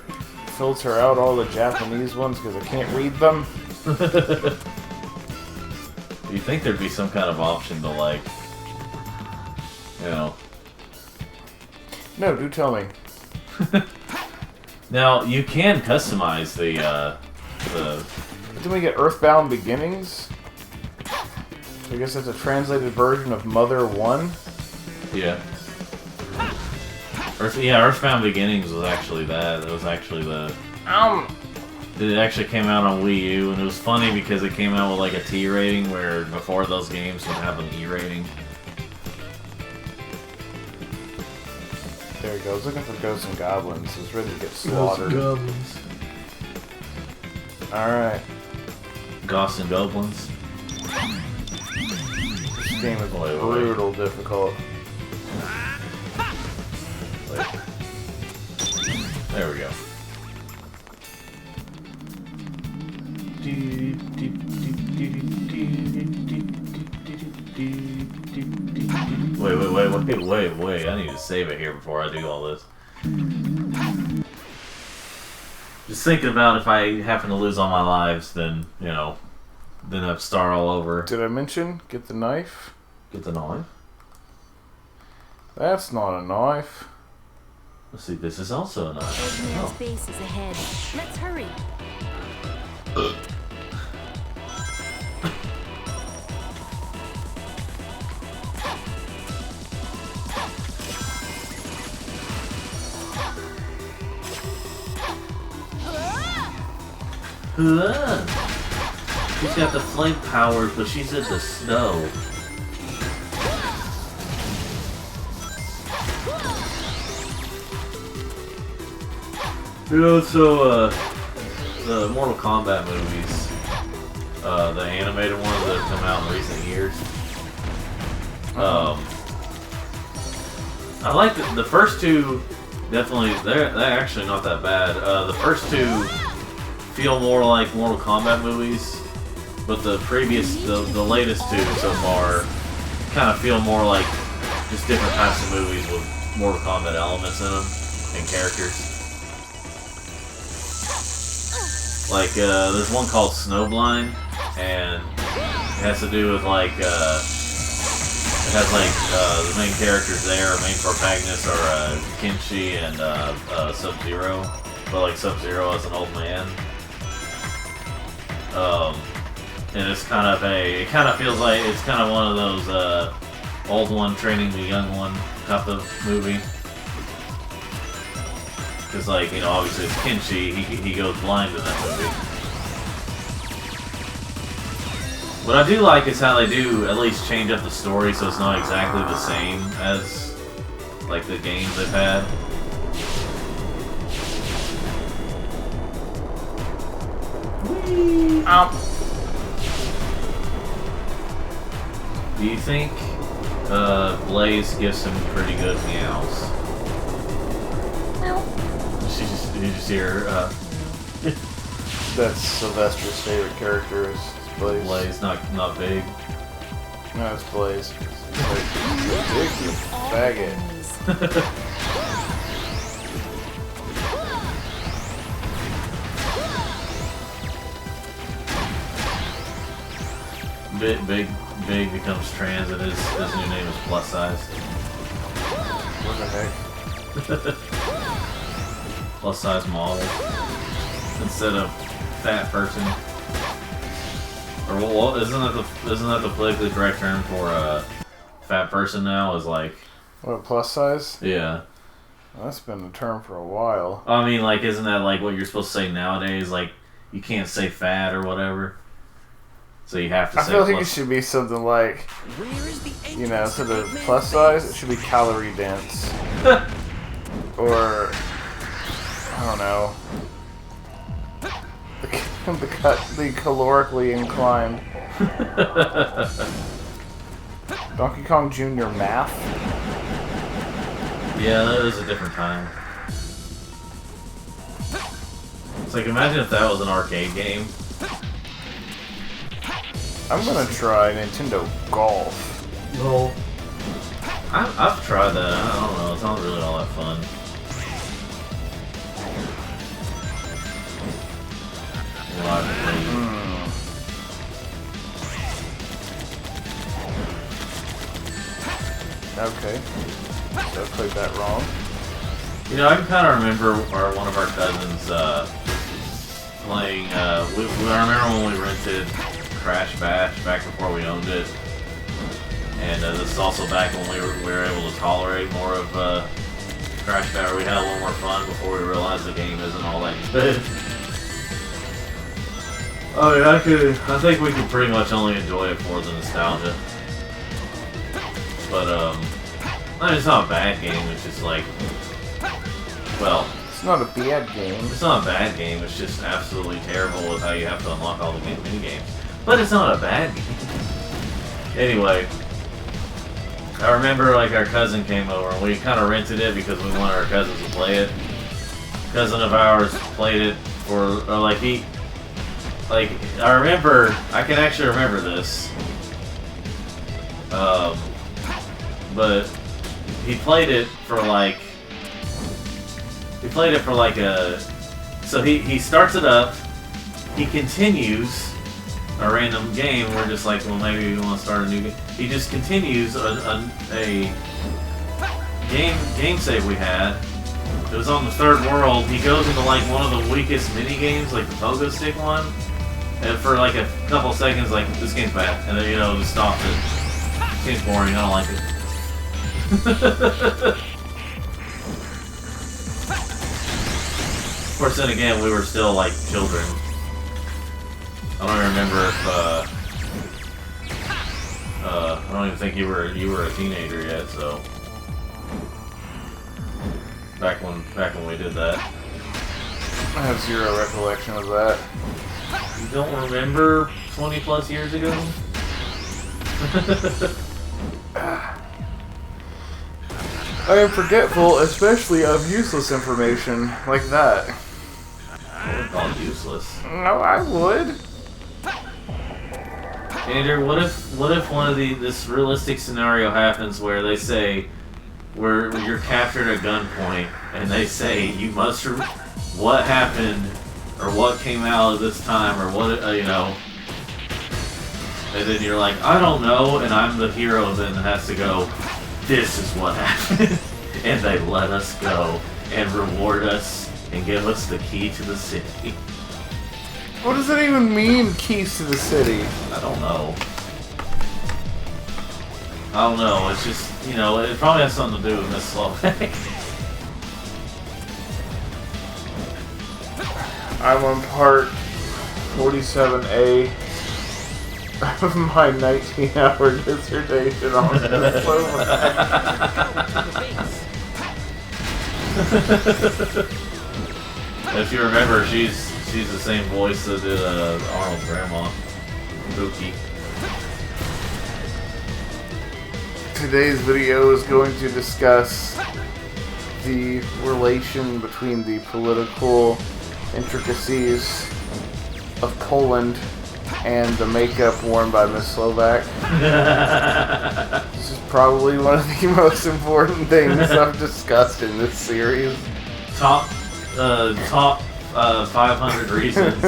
Speaker 2: filter out all the Japanese ones because I can't read them?
Speaker 1: You'd think there'd be some kind of option to, like, you know...
Speaker 2: No, do tell me.
Speaker 1: Now, you can customize the...
Speaker 2: Didn't we get Earthbound Beginnings? I guess that's a translated version of Mother 1?
Speaker 1: Yeah. Earthbound Beginnings was actually that. It was actually the... It actually came out on Wii U, and it was funny because it came out with like a T rating, where before those games would have an E rating.
Speaker 2: There he goes, looking for Ghosts and Goblins. He's ready to get slaughtered.
Speaker 1: Goblins.
Speaker 2: Alright.
Speaker 1: Ghosts and Goblins.
Speaker 2: This game is brutal difficult.
Speaker 1: There we go. Wait. I need to save it here before I do all this. Just thinking about if I happen to lose all my lives, then, you know, then I have to start all over.
Speaker 2: Did I mention get the knife?
Speaker 1: Get the knife?
Speaker 2: That's not a knife.
Speaker 1: Let's see, this is also a knife.
Speaker 4: Eggman's base is ahead. Let's hurry.
Speaker 1: She's got the flame powers, but she's in the snow. You know, so, the Mortal Kombat movies, the animated ones that have come out in recent years, I like the first two, definitely, they're actually not that bad. The first two feel more like Mortal Kombat movies, but the latest two so far kind of feel more like just different types of movies with Mortal Kombat elements in them and characters. Like, there's one called Snowblind, and it has to do with, like, it has, like, the main characters there, main protagonists are, Kenshi and, Sub-Zero, but, like, Sub-Zero as an old man. And it's kind of it kind of feels like it's kind of one of those, old one training the young one type of movie. Because, like, you know, obviously it's Kenshi, he goes blind in that movie. What I do like is how they do at least change up the story so it's not exactly the same as, like, the games they've had. Do you think Blaze gives some pretty good meows? You just hear,
Speaker 2: That's Sylvester's favorite character is Blaze.
Speaker 1: Blaze, not big.
Speaker 2: No, it's Blaze. It's like, big, you faggot.
Speaker 1: Big becomes trans and his new name is plus size.
Speaker 2: What the heck?
Speaker 1: Plus size model instead of fat person. Or well, isn't that the politically correct term for fat person now? Is like
Speaker 2: What, plus size?
Speaker 1: yeah.
Speaker 2: Well, that's been a term for a while.
Speaker 1: I mean, like, isn't that like what you're supposed to say nowadays? Like, you can't say fat or whatever. So you have to
Speaker 2: I
Speaker 1: say
Speaker 2: feel like it
Speaker 1: plus.
Speaker 2: should be something like,
Speaker 3: Where is the
Speaker 2: instead of plus size, it should be calorie dense. Or, I don't know. The calorically inclined. Donkey Kong Jr. Math?
Speaker 1: Yeah, that was a different time. It's like, imagine if that was an arcade game.
Speaker 2: I'm gonna try Nintendo Golf.
Speaker 1: Well, I've tried that. I don't know. It's not really all that fun. Well, I've played.
Speaker 2: Okay. So I played that wrong.
Speaker 1: You know, I can kind of remember one of our cousins playing. I remember when we rented Crash Bash back before we owned it, and this is also back when we were able to tolerate more of Crash Bash. We had a little more fun before we realized the game isn't all that good. I mean, I think we could pretty much only enjoy it for the nostalgia. But I mean, it's not a bad game. It's just like, well,
Speaker 2: It's not a bad game.
Speaker 1: it's not a bad game. It's just absolutely terrible with how you have to unlock all the mini games. But it's not a bad game. Anyway, I remember like our cousin came over and we kind of rented it because we wanted our cousins to play it. A cousin of ours played it for, I can actually remember this. But he played it for so he starts it up, he continues a random game, we're just like, well, maybe we want to start a new game. He just continues a game save we had. It was on the third world. He goes into like one of the weakest mini games, like the pogo stick one, and for like a couple seconds, like, this game's bad, and then just stops it. Game's boring. I don't like it. Of course, then again, we were still like children. I don't even remember if I don't even think you were a teenager yet. So back when we did that,
Speaker 2: I have zero recollection of that.
Speaker 1: you don't remember 20 plus years ago?
Speaker 2: I am forgetful, especially of useless information like that.
Speaker 1: I would call it useless.
Speaker 2: No, I would.
Speaker 1: Andrew, what if one of this realistic scenario happens where they say where you're captured at gunpoint and they say you must what happened or what came out of this time or what and then you're like, I don't know, and I'm the hero then that has to go, this is what happened, and they let us go and reward us and give us the key to the city.
Speaker 2: What does that even mean, keys to the city?
Speaker 1: I don't know. It's just, it probably has something to do with Miss Slovak.
Speaker 2: I'm on part 47A of my 19-hour dissertation on Miss
Speaker 1: If you remember, she's the same voice that did Arnold's grandma, Pookie.
Speaker 2: Today's video is going to discuss the relation between the political intricacies of Poland and the makeup worn by Miss Slovak. This is probably one of the most important things I've discussed in this series.
Speaker 1: Top 500 reasons.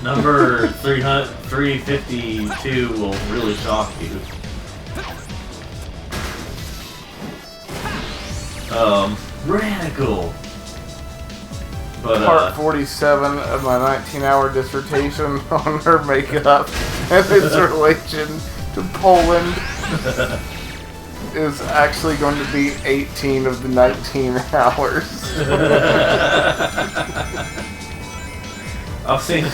Speaker 1: Number 352 will really shock you. Radical. But,
Speaker 2: Part 47 of my 19-hour dissertation on her makeup and its relation to Poland is actually going to be 18 of the 19 hours.
Speaker 1: I've seen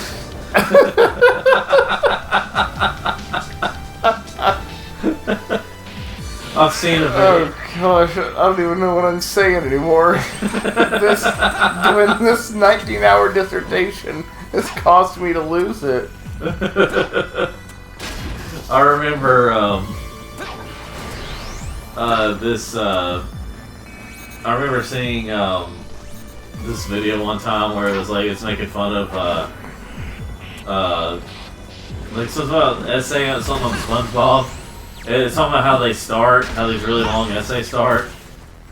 Speaker 1: I've seen a video.
Speaker 2: Oh gosh, I don't even know what I'm saying anymore. Doing this 19-hour dissertation has caused me to lose it.
Speaker 1: I remember I remember seeing this video one time where it was like it's making fun of like something about essay on something on SpongeBob. It's talking about how they start, how these really long essays start.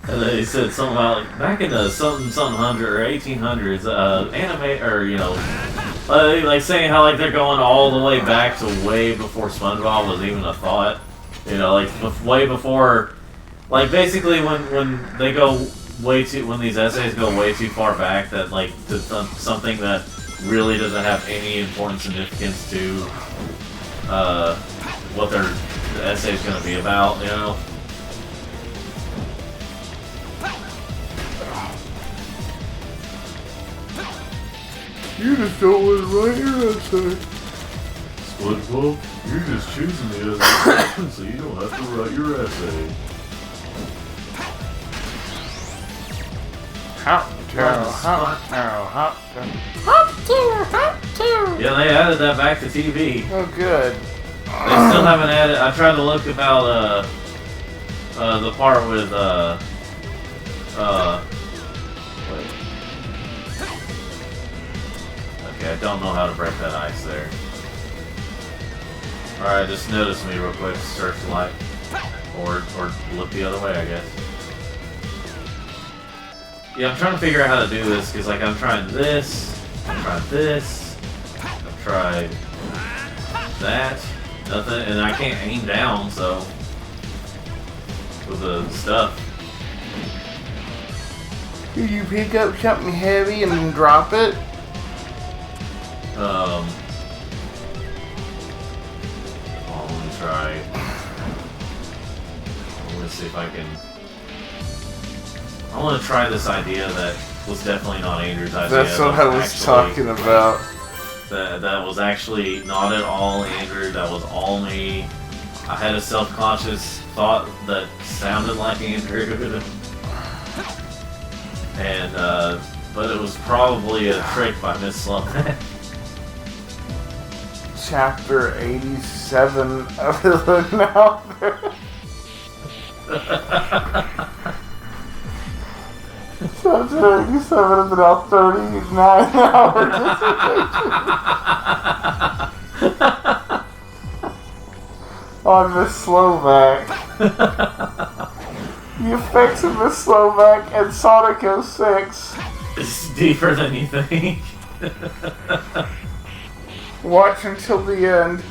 Speaker 1: And they said something about like back in the something hundred or 1800s, anime or like saying how like they're going all the way back to way before SpongeBob was even a thought. Like way before, like basically when they go when these essays go way too far back that like to something that really doesn't have any important significance to what their essay is going to be about,
Speaker 2: You just don't want to write your essay.
Speaker 1: SpongeBob, you're just choosing the essay, so you don't have to write your essay.
Speaker 2: Hot
Speaker 1: Yeah, they added that back to TV.
Speaker 2: Oh, good.
Speaker 1: They still haven't added. I tried to look about the part with wait. Okay, I don't know how to break that ice there. Alright, just notice me real quick, searchlight. Or look the other way, I guess. Yeah, I'm trying to figure out how to do this, because like I'm trying this, I've tried that, nothing, and I can't aim down, so with the stuff.
Speaker 2: Do you pick up something heavy and then drop it?
Speaker 1: Let me try. I'm gonna see if I can. I want to try this idea that was definitely not Andrew's idea.
Speaker 2: That's what I was talking about.
Speaker 1: That was actually not at all Andrew. That was all me. I had a self-conscious thought that sounded like Andrew. And, but it was probably a trick by Miss Sloan.
Speaker 2: Chapter 87 of the novel. Chapter 87 of the now 39 hour dissertation. On Miss Slovak. The effects of Miss Slovak and Sonic 06.
Speaker 1: It's deeper than you think.
Speaker 2: Watch until the end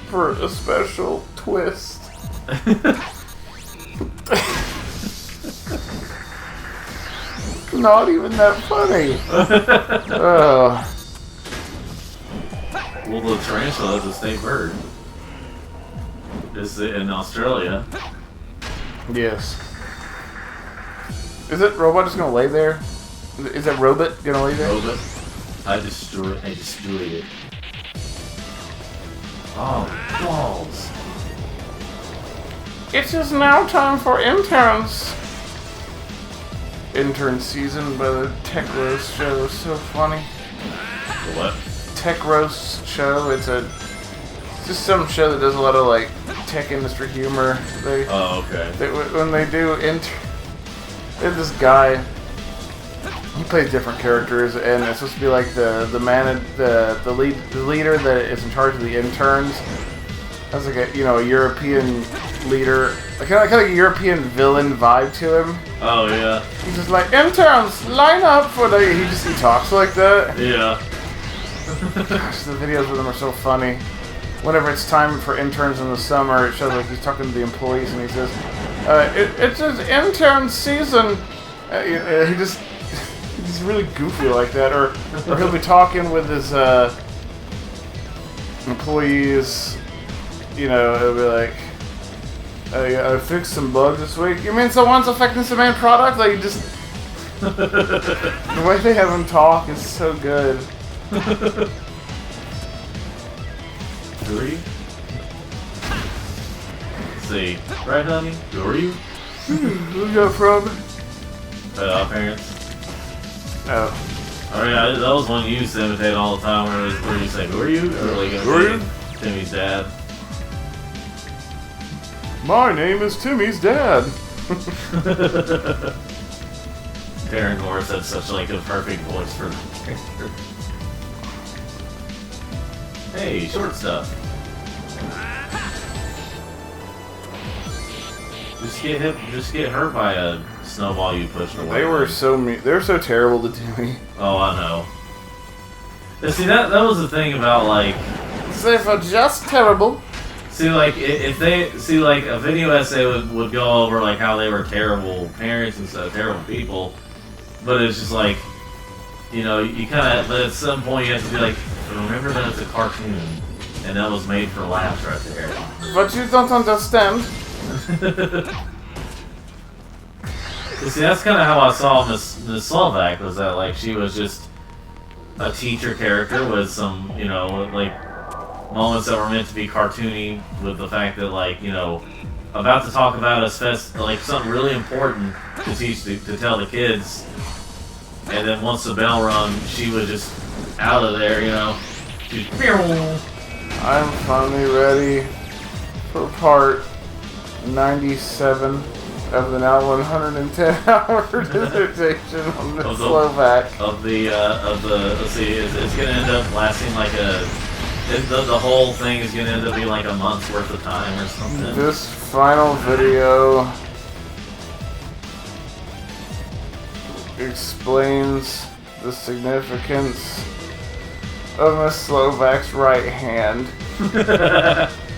Speaker 2: for a special twist. Not even that funny.
Speaker 1: Well, the tarantula is a state bird. Is it in Australia?
Speaker 2: Yes. Is it robot just gonna lay there? Is that robot gonna lay there?
Speaker 1: Robot. I destroyed it. Oh, balls.
Speaker 2: It is now time for interns. Intern season by the Tech Roast show is so funny.
Speaker 1: The what?
Speaker 2: Tech Roast show. It's just some show that does a lot of like tech industry humor.
Speaker 1: Oh, okay.
Speaker 2: When they do there's this guy he plays different characters, and it's supposed to be like the leader that is in charge of the interns. That's like a European leader, kind of like a European villain vibe to him.
Speaker 1: Oh yeah.
Speaker 2: He's just like, interns, line up for the. He talks like that.
Speaker 1: Yeah.
Speaker 2: Gosh, the videos with him are so funny. Whenever it's time for interns in the summer, it shows like he's talking to the employees and he says, "It's his intern season." He's really goofy like that, or he'll be talking with his employees. It'll be like, I fixed some bugs this week. You mean someone's affecting some main product? Like, just the way they have him talk is so good.
Speaker 1: Who are you? Let's see. Right, honey? Who are you?
Speaker 2: Who's your problem?
Speaker 1: Parents.
Speaker 2: Oh.
Speaker 1: Oh yeah, that was one you used to imitate all the time where you say, who are you? Or like,
Speaker 2: who are you?
Speaker 1: Timmy's dad.
Speaker 2: My name is Timmy's dad.
Speaker 1: Darren Morris had such like a perfect voice for the character. Hey, short stuff. Just get hurt by a snowball you pushed away.
Speaker 2: They were so mean. They were so terrible to Timmy.
Speaker 1: Oh, I know. Yeah, see, that was the thing about like.
Speaker 2: They were just terrible.
Speaker 1: See, like, if they see, like, a video essay would go over like how they were terrible parents and stuff, terrible people, but it's just like, you kind of. But at some point you have to be like, remember that it's a cartoon, and that was made for laughs right there.
Speaker 2: But you don't understand.
Speaker 1: See, that's kind of how I saw Miss Slovak, was that like she was just a teacher character with some, like moments that were meant to be cartoony, with the fact that like, about to talk about like something really important to teach to tell the kids, and then once the bell rung, she was just out of there, She's,
Speaker 2: I'm finally ready for part 97 of the now 110-hour dissertation on the Slovak.
Speaker 1: Let's see, it's gonna end up lasting like the whole thing is gonna end up being like a month's worth of time or something.
Speaker 2: This final video explains the significance of Miss Slovak's right hand.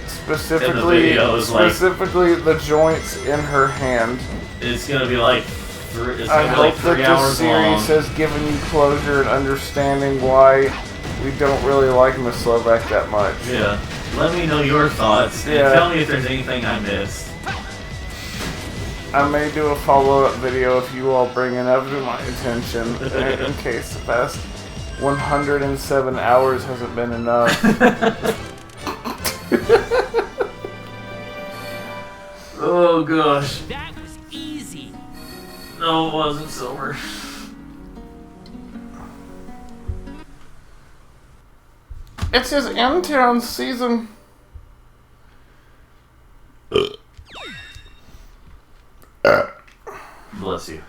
Speaker 2: Specifically the joints in her hand.
Speaker 1: It's gonna be like
Speaker 2: I hope that this series has given you closure and understanding why we don't really like Miss Slovak that much.
Speaker 1: Yeah. Let me know your thoughts and tell me if there's anything I missed.
Speaker 2: I may do a follow-up video if you all bring it up to my attention in case the past 107 hours hasn't been enough.
Speaker 1: Oh gosh.
Speaker 3: That was easy.
Speaker 1: No, it wasn't, Silver.
Speaker 2: It's his intern season.
Speaker 1: Bless you.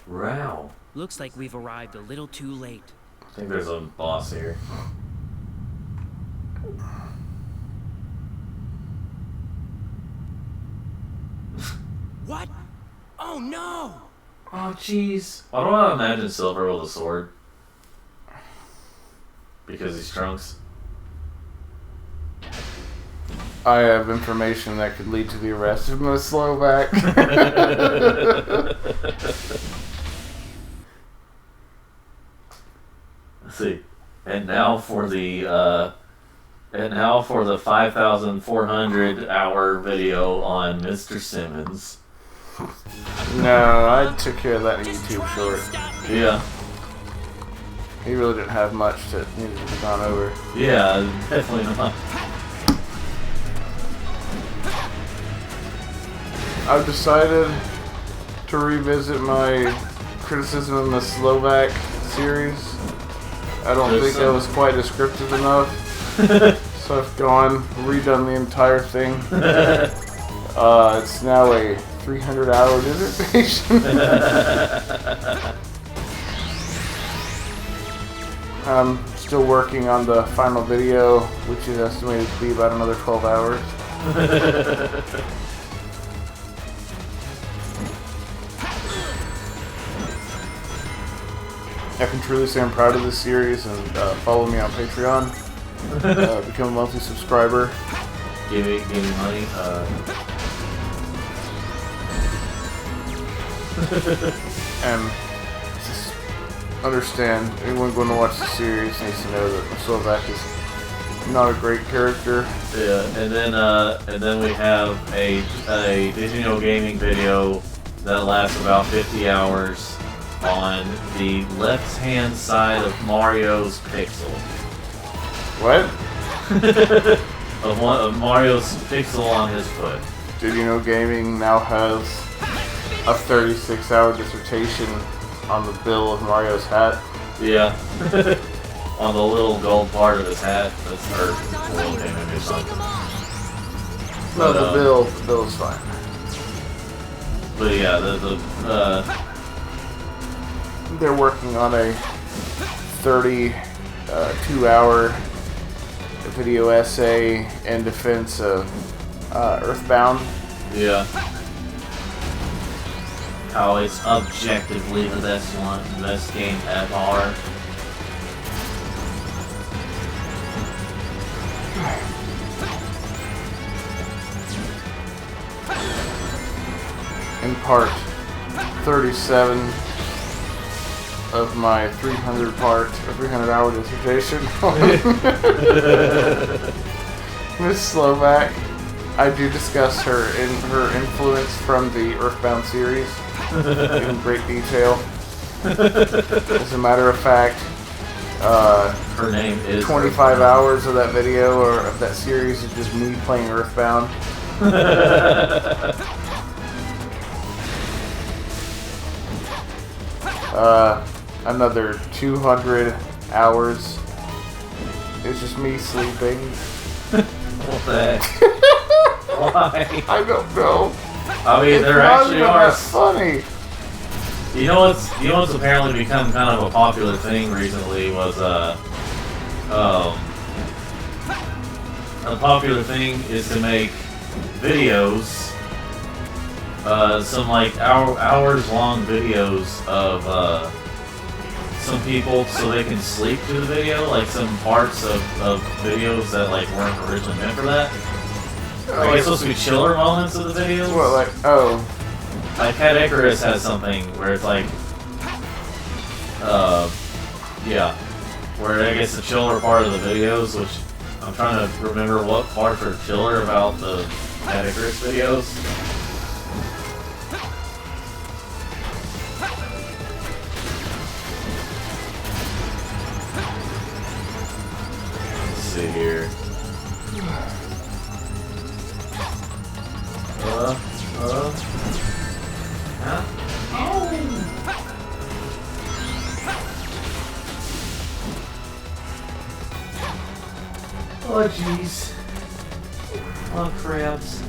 Speaker 1: Wow.
Speaker 3: Looks like we've arrived a little too late.
Speaker 1: I think there's a boss here.
Speaker 3: What? Oh no!
Speaker 1: Oh jeez. Why do I imagine Silver with a sword? Because he's Trunks.
Speaker 2: I have information that could lead to the arrest of Miss Slovak.
Speaker 1: Let's see. And now for the 5,400 hour video on Mr. Simmons.
Speaker 2: No, I took care of that in YouTube short.
Speaker 1: Yeah.
Speaker 2: He really didn't have much that needed to be gone over.
Speaker 1: Yeah, definitely not.
Speaker 2: I've decided to revisit my criticism of the Slovak series. I don't think I was quite descriptive enough. So I've redone the entire thing. It's now a 300-hour dissertation. I'm still working on the final video, which is estimated to be about another 12 hours. I can truly say I'm proud of this series, and follow me on Patreon. Become a monthly subscriber.
Speaker 1: Give me money.
Speaker 2: And just understand, anyone going to watch the series needs to know that Slovak is not a great character.
Speaker 1: Yeah, and then we have a digital gaming video that lasts about 50 hours on the left-hand side of Mario's pixel.
Speaker 2: What?
Speaker 1: of Mario's pixel on his foot.
Speaker 2: Did you know gaming now has a 36-hour dissertation on the bill of Mario's hat?
Speaker 1: Yeah. On the little gold part of his hat. That's hurt. Maybe something.
Speaker 2: No, the bill is fine.
Speaker 1: But yeah,
Speaker 2: they're working on a 32-hour video essay in defense of Earthbound.
Speaker 1: Yeah. How it's objectively the best game ever.
Speaker 2: In part 37 of my 300-hour dissertation. Miss Slovak, I do discuss her influence from the Earthbound series in great detail. As a matter of fact,
Speaker 1: her name is
Speaker 2: 25 hours of that video or of that series is just me playing Earthbound. Another 200 hours is just me sleeping.
Speaker 1: What the heck? Why?
Speaker 2: I don't know.
Speaker 1: I mean, there actually are.
Speaker 2: Funny.
Speaker 1: You know what's apparently become kind of a popular thing recently was a popular thing is to make videos, some like hours long videos of some people so they can sleep through the video, like some parts of videos that like weren't originally meant for that. Like it's supposed to be chiller moments of the videos.
Speaker 2: What, like, oh.
Speaker 1: Like Cat Icarus has something where it's like, yeah, where I guess the chiller part of the videos, which I'm trying to remember what parts are chiller about the Cat Icarus videos. Let's see here. Oh jeez. Oh crabs.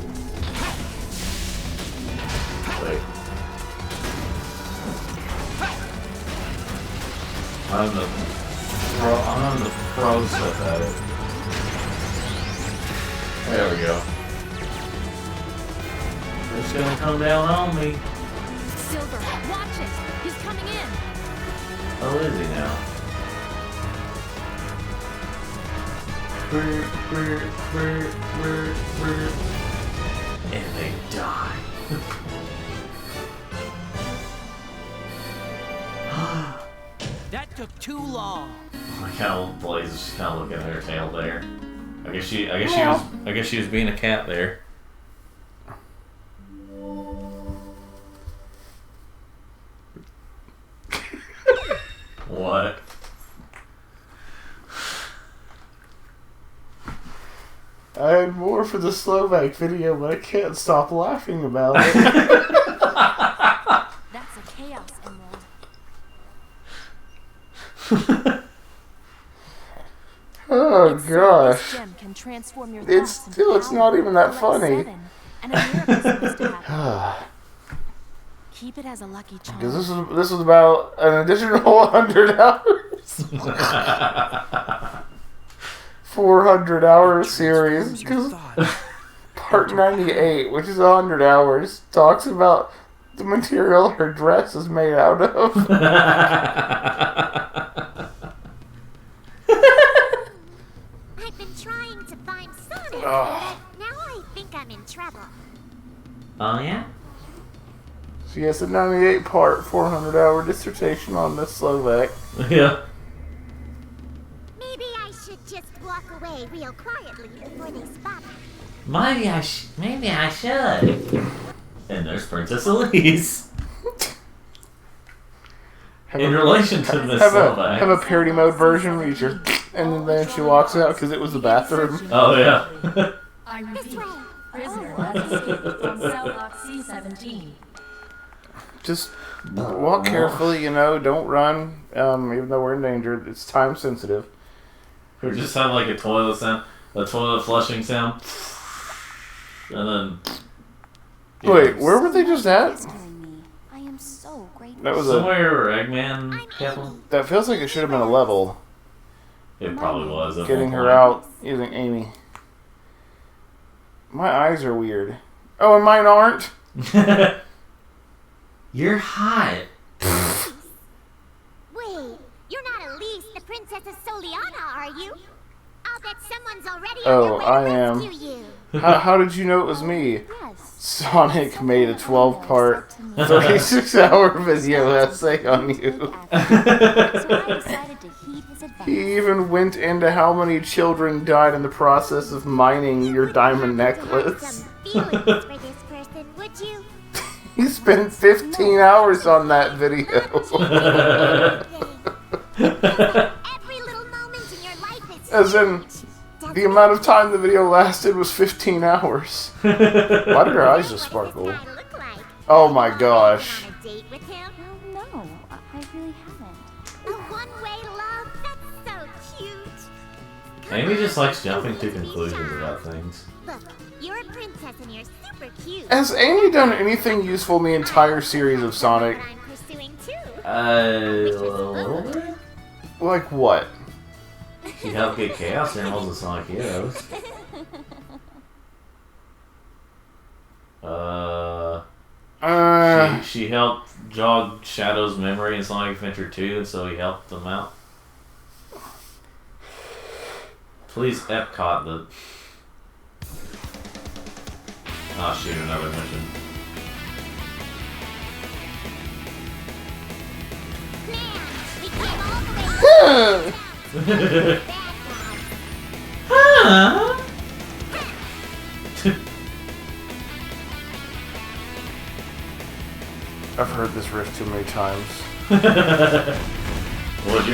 Speaker 1: Wait. I'm the pro stuff at it. There we go. It's gonna come down on me.
Speaker 4: Silver, watch it! He's coming in!
Speaker 1: Oh, is he now? And they die.
Speaker 3: That took too long.
Speaker 1: I kind of Blaze is just kind of looking at her tail there. I guess she was being a cat there. What?
Speaker 2: I had more for the Slovak video, but I can't stop laughing about it.
Speaker 4: That's a chaos emerald.
Speaker 2: Oh
Speaker 4: It's
Speaker 2: gosh.
Speaker 4: this gem can transform your
Speaker 2: It's
Speaker 4: thoughts into
Speaker 2: still, it's
Speaker 4: power,
Speaker 2: not even that
Speaker 4: like
Speaker 2: funny.
Speaker 4: 7, and a miracle's supposed to happen. Keep it as a lucky charm.
Speaker 2: Because this was about an additional 100 hours. 400-hour series. Because part 98, which is 100 hours, talks about the material her dress is made out of.
Speaker 7: I've been trying to find Sonic, but
Speaker 2: Oh.
Speaker 7: now I think I'm in trouble.
Speaker 1: Oh, yeah?
Speaker 2: She has a 98-part, 400-hour dissertation on Miss Slovak.
Speaker 1: Yeah.
Speaker 7: Maybe I should just walk away real quietly before they spot me.
Speaker 1: Maybe I should. And there's Princess Elise. In relation to Miss Slovak.
Speaker 2: Have a parody mode version where you just, and then she walks out because it was the bathroom.
Speaker 1: Oh, yeah.
Speaker 4: I
Speaker 7: This
Speaker 4: repeat,
Speaker 7: way.
Speaker 4: prisoner has escaped from cell block C-17.
Speaker 2: Just walk carefully, don't run, even though we're in danger. It's time sensitive.
Speaker 1: Or just have like a toilet sound, a toilet flushing sound. And then...
Speaker 2: Wait, where were they just at?
Speaker 7: Rescuing me. I am so grateful.
Speaker 2: That was
Speaker 1: Somewhere where Eggman kept him?
Speaker 2: that feels like it should have been a level.
Speaker 1: It probably was. at
Speaker 2: Getting
Speaker 1: one
Speaker 2: her out using Amy. My eyes are weird. Oh, and mine aren't?
Speaker 1: point. You're hot.
Speaker 7: Wait, you're not Elise, the Princess of Soliana, are you? I'll bet somene's already
Speaker 2: Oh,
Speaker 7: on their way
Speaker 2: I
Speaker 7: to
Speaker 2: am.
Speaker 7: rescue you.
Speaker 2: How did you know it was me?
Speaker 7: Yes.
Speaker 2: Sonic made a 12-part, 36-hour video essay on you.
Speaker 7: So I decided to heed his advice.
Speaker 2: He even went into how many children died in the process of mining your diamond
Speaker 7: Have
Speaker 2: necklace.
Speaker 7: some feelings for this person, would you?
Speaker 2: He spent 15 hours on that video.
Speaker 7: Every little moment in your life is
Speaker 2: As in, the amount of time the video lasted was 15 hours. Why did her eyes just sparkle?
Speaker 7: What does this guy look like?
Speaker 2: Oh my gosh.
Speaker 7: On a date with him?
Speaker 8: No, I really haven't.
Speaker 7: A one-way love? That's so cute.
Speaker 1: Amy just likes jumping to conclusions about things.
Speaker 7: Look, you're a princess and you're super cute.
Speaker 2: Has Amy done anything useful in the entire series of Sonic?
Speaker 7: But I'm pursuing too.
Speaker 1: A little bit?
Speaker 2: Like what?
Speaker 1: She helped get Chaos Animals and Sonic Heroes. She helped jog Shadow's memory in Sonic Adventure 2, and so he helped them out. Please Epcot the... Oh shoot, another mission.
Speaker 7: Man, we came all the way bad guys.
Speaker 2: I've heard this riff too many times.
Speaker 1: Would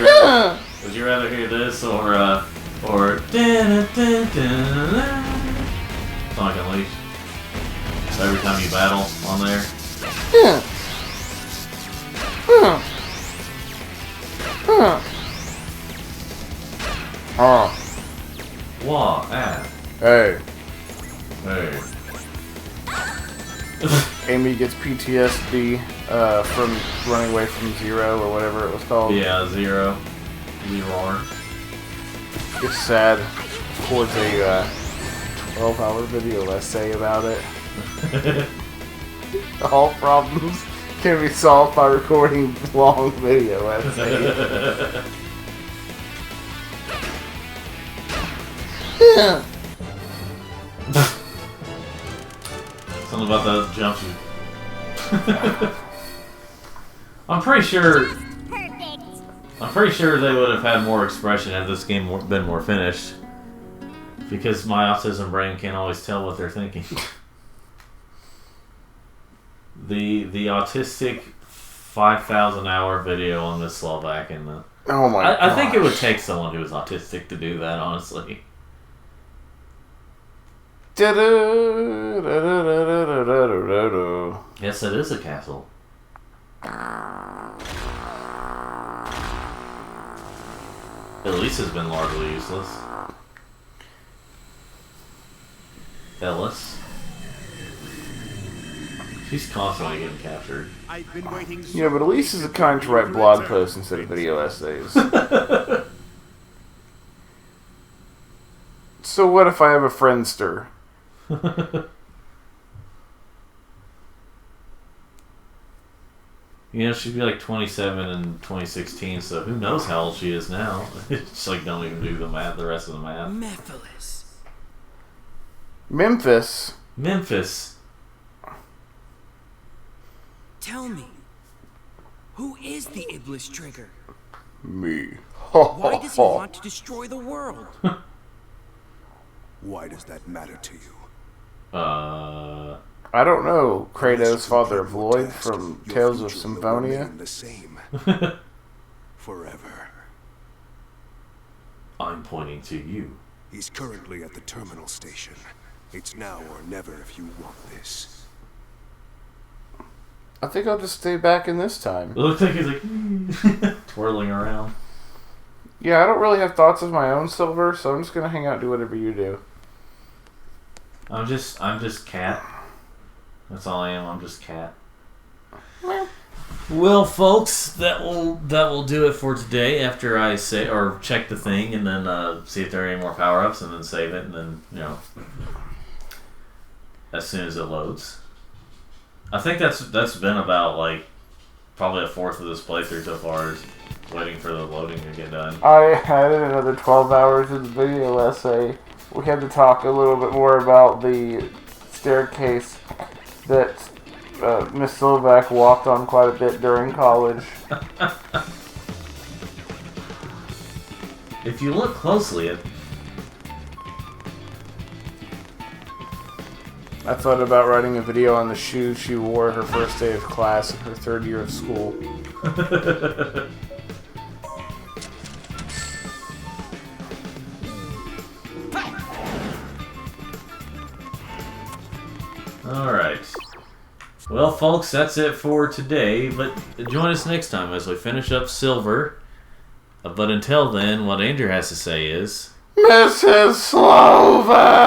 Speaker 1: you rather hear this or Sonic Unleashed? Every time you battle on there. Wah, ah,
Speaker 2: Hey,
Speaker 1: hey.
Speaker 2: Amy gets PTSD from running away from Zero or whatever it was called.
Speaker 1: Yeah, Zero.
Speaker 2: It's sad. Towards a 12-hour video essay about it. All problems can be solved by recording long video essays.
Speaker 1: Something about that jump shoot. I'm pretty sure they would have had more expression had this game been more finished. Because my autism brain can't always tell what they're thinking. The autistic 5,000 hour video on Miss Slovak and the...
Speaker 2: Oh my
Speaker 1: I think it would take someone who is autistic to do that, honestly. Yes, it is a castle. Elise has been largely useless. She's constantly getting captured.
Speaker 6: I've been waiting
Speaker 2: Yeah, but Elise is the kind to write blog posts instead of video essays. So what if I have a friendster?
Speaker 1: You know, she'd be like 27 in 2016, so who knows how old she is now. It's like, don't even do the math, the rest of the math.
Speaker 3: Mephiles.
Speaker 1: Memphis.
Speaker 3: Tell me, who is the Iblis Trigger?
Speaker 2: Me.
Speaker 3: Why does he want to destroy the world?
Speaker 5: Why does that matter to you?
Speaker 2: I don't know. Kratos, father of Lloyd from
Speaker 5: Your
Speaker 2: Tales of
Speaker 5: future will
Speaker 2: Symphonia.
Speaker 5: remain the same. Forever.
Speaker 1: I'm pointing to you.
Speaker 5: He's currently at the terminal station. It's now or never if you want this.
Speaker 2: I think I'll just stay back in this time.
Speaker 1: It looks like he's like twirling around.
Speaker 2: Yeah, I don't really have thoughts of my own, Silver, so I'm just gonna hang out and do whatever you do.
Speaker 1: I'm just Cat. That's all I am. I'm just Cat. Well, folks, that will do it for today. After I say or check the thing and then see if there are any more power ups, and then save it, and then as soon as it loads. I think that's been about like probably a fourth of this playthrough so far, is waiting for the loading to get done.
Speaker 2: I added another 12 hours of the video essay. We had to talk a little bit more about the staircase that Miss Silvack walked on quite a bit during college.
Speaker 1: If you look closely,
Speaker 2: I thought about writing a video on the shoes she wore her first day of class in her third year of school.
Speaker 1: Alright. Well, folks, that's it for today, but join us next time as we finish up Silver. But until then, what Andrew has to say is...
Speaker 2: Mrs. Slovak!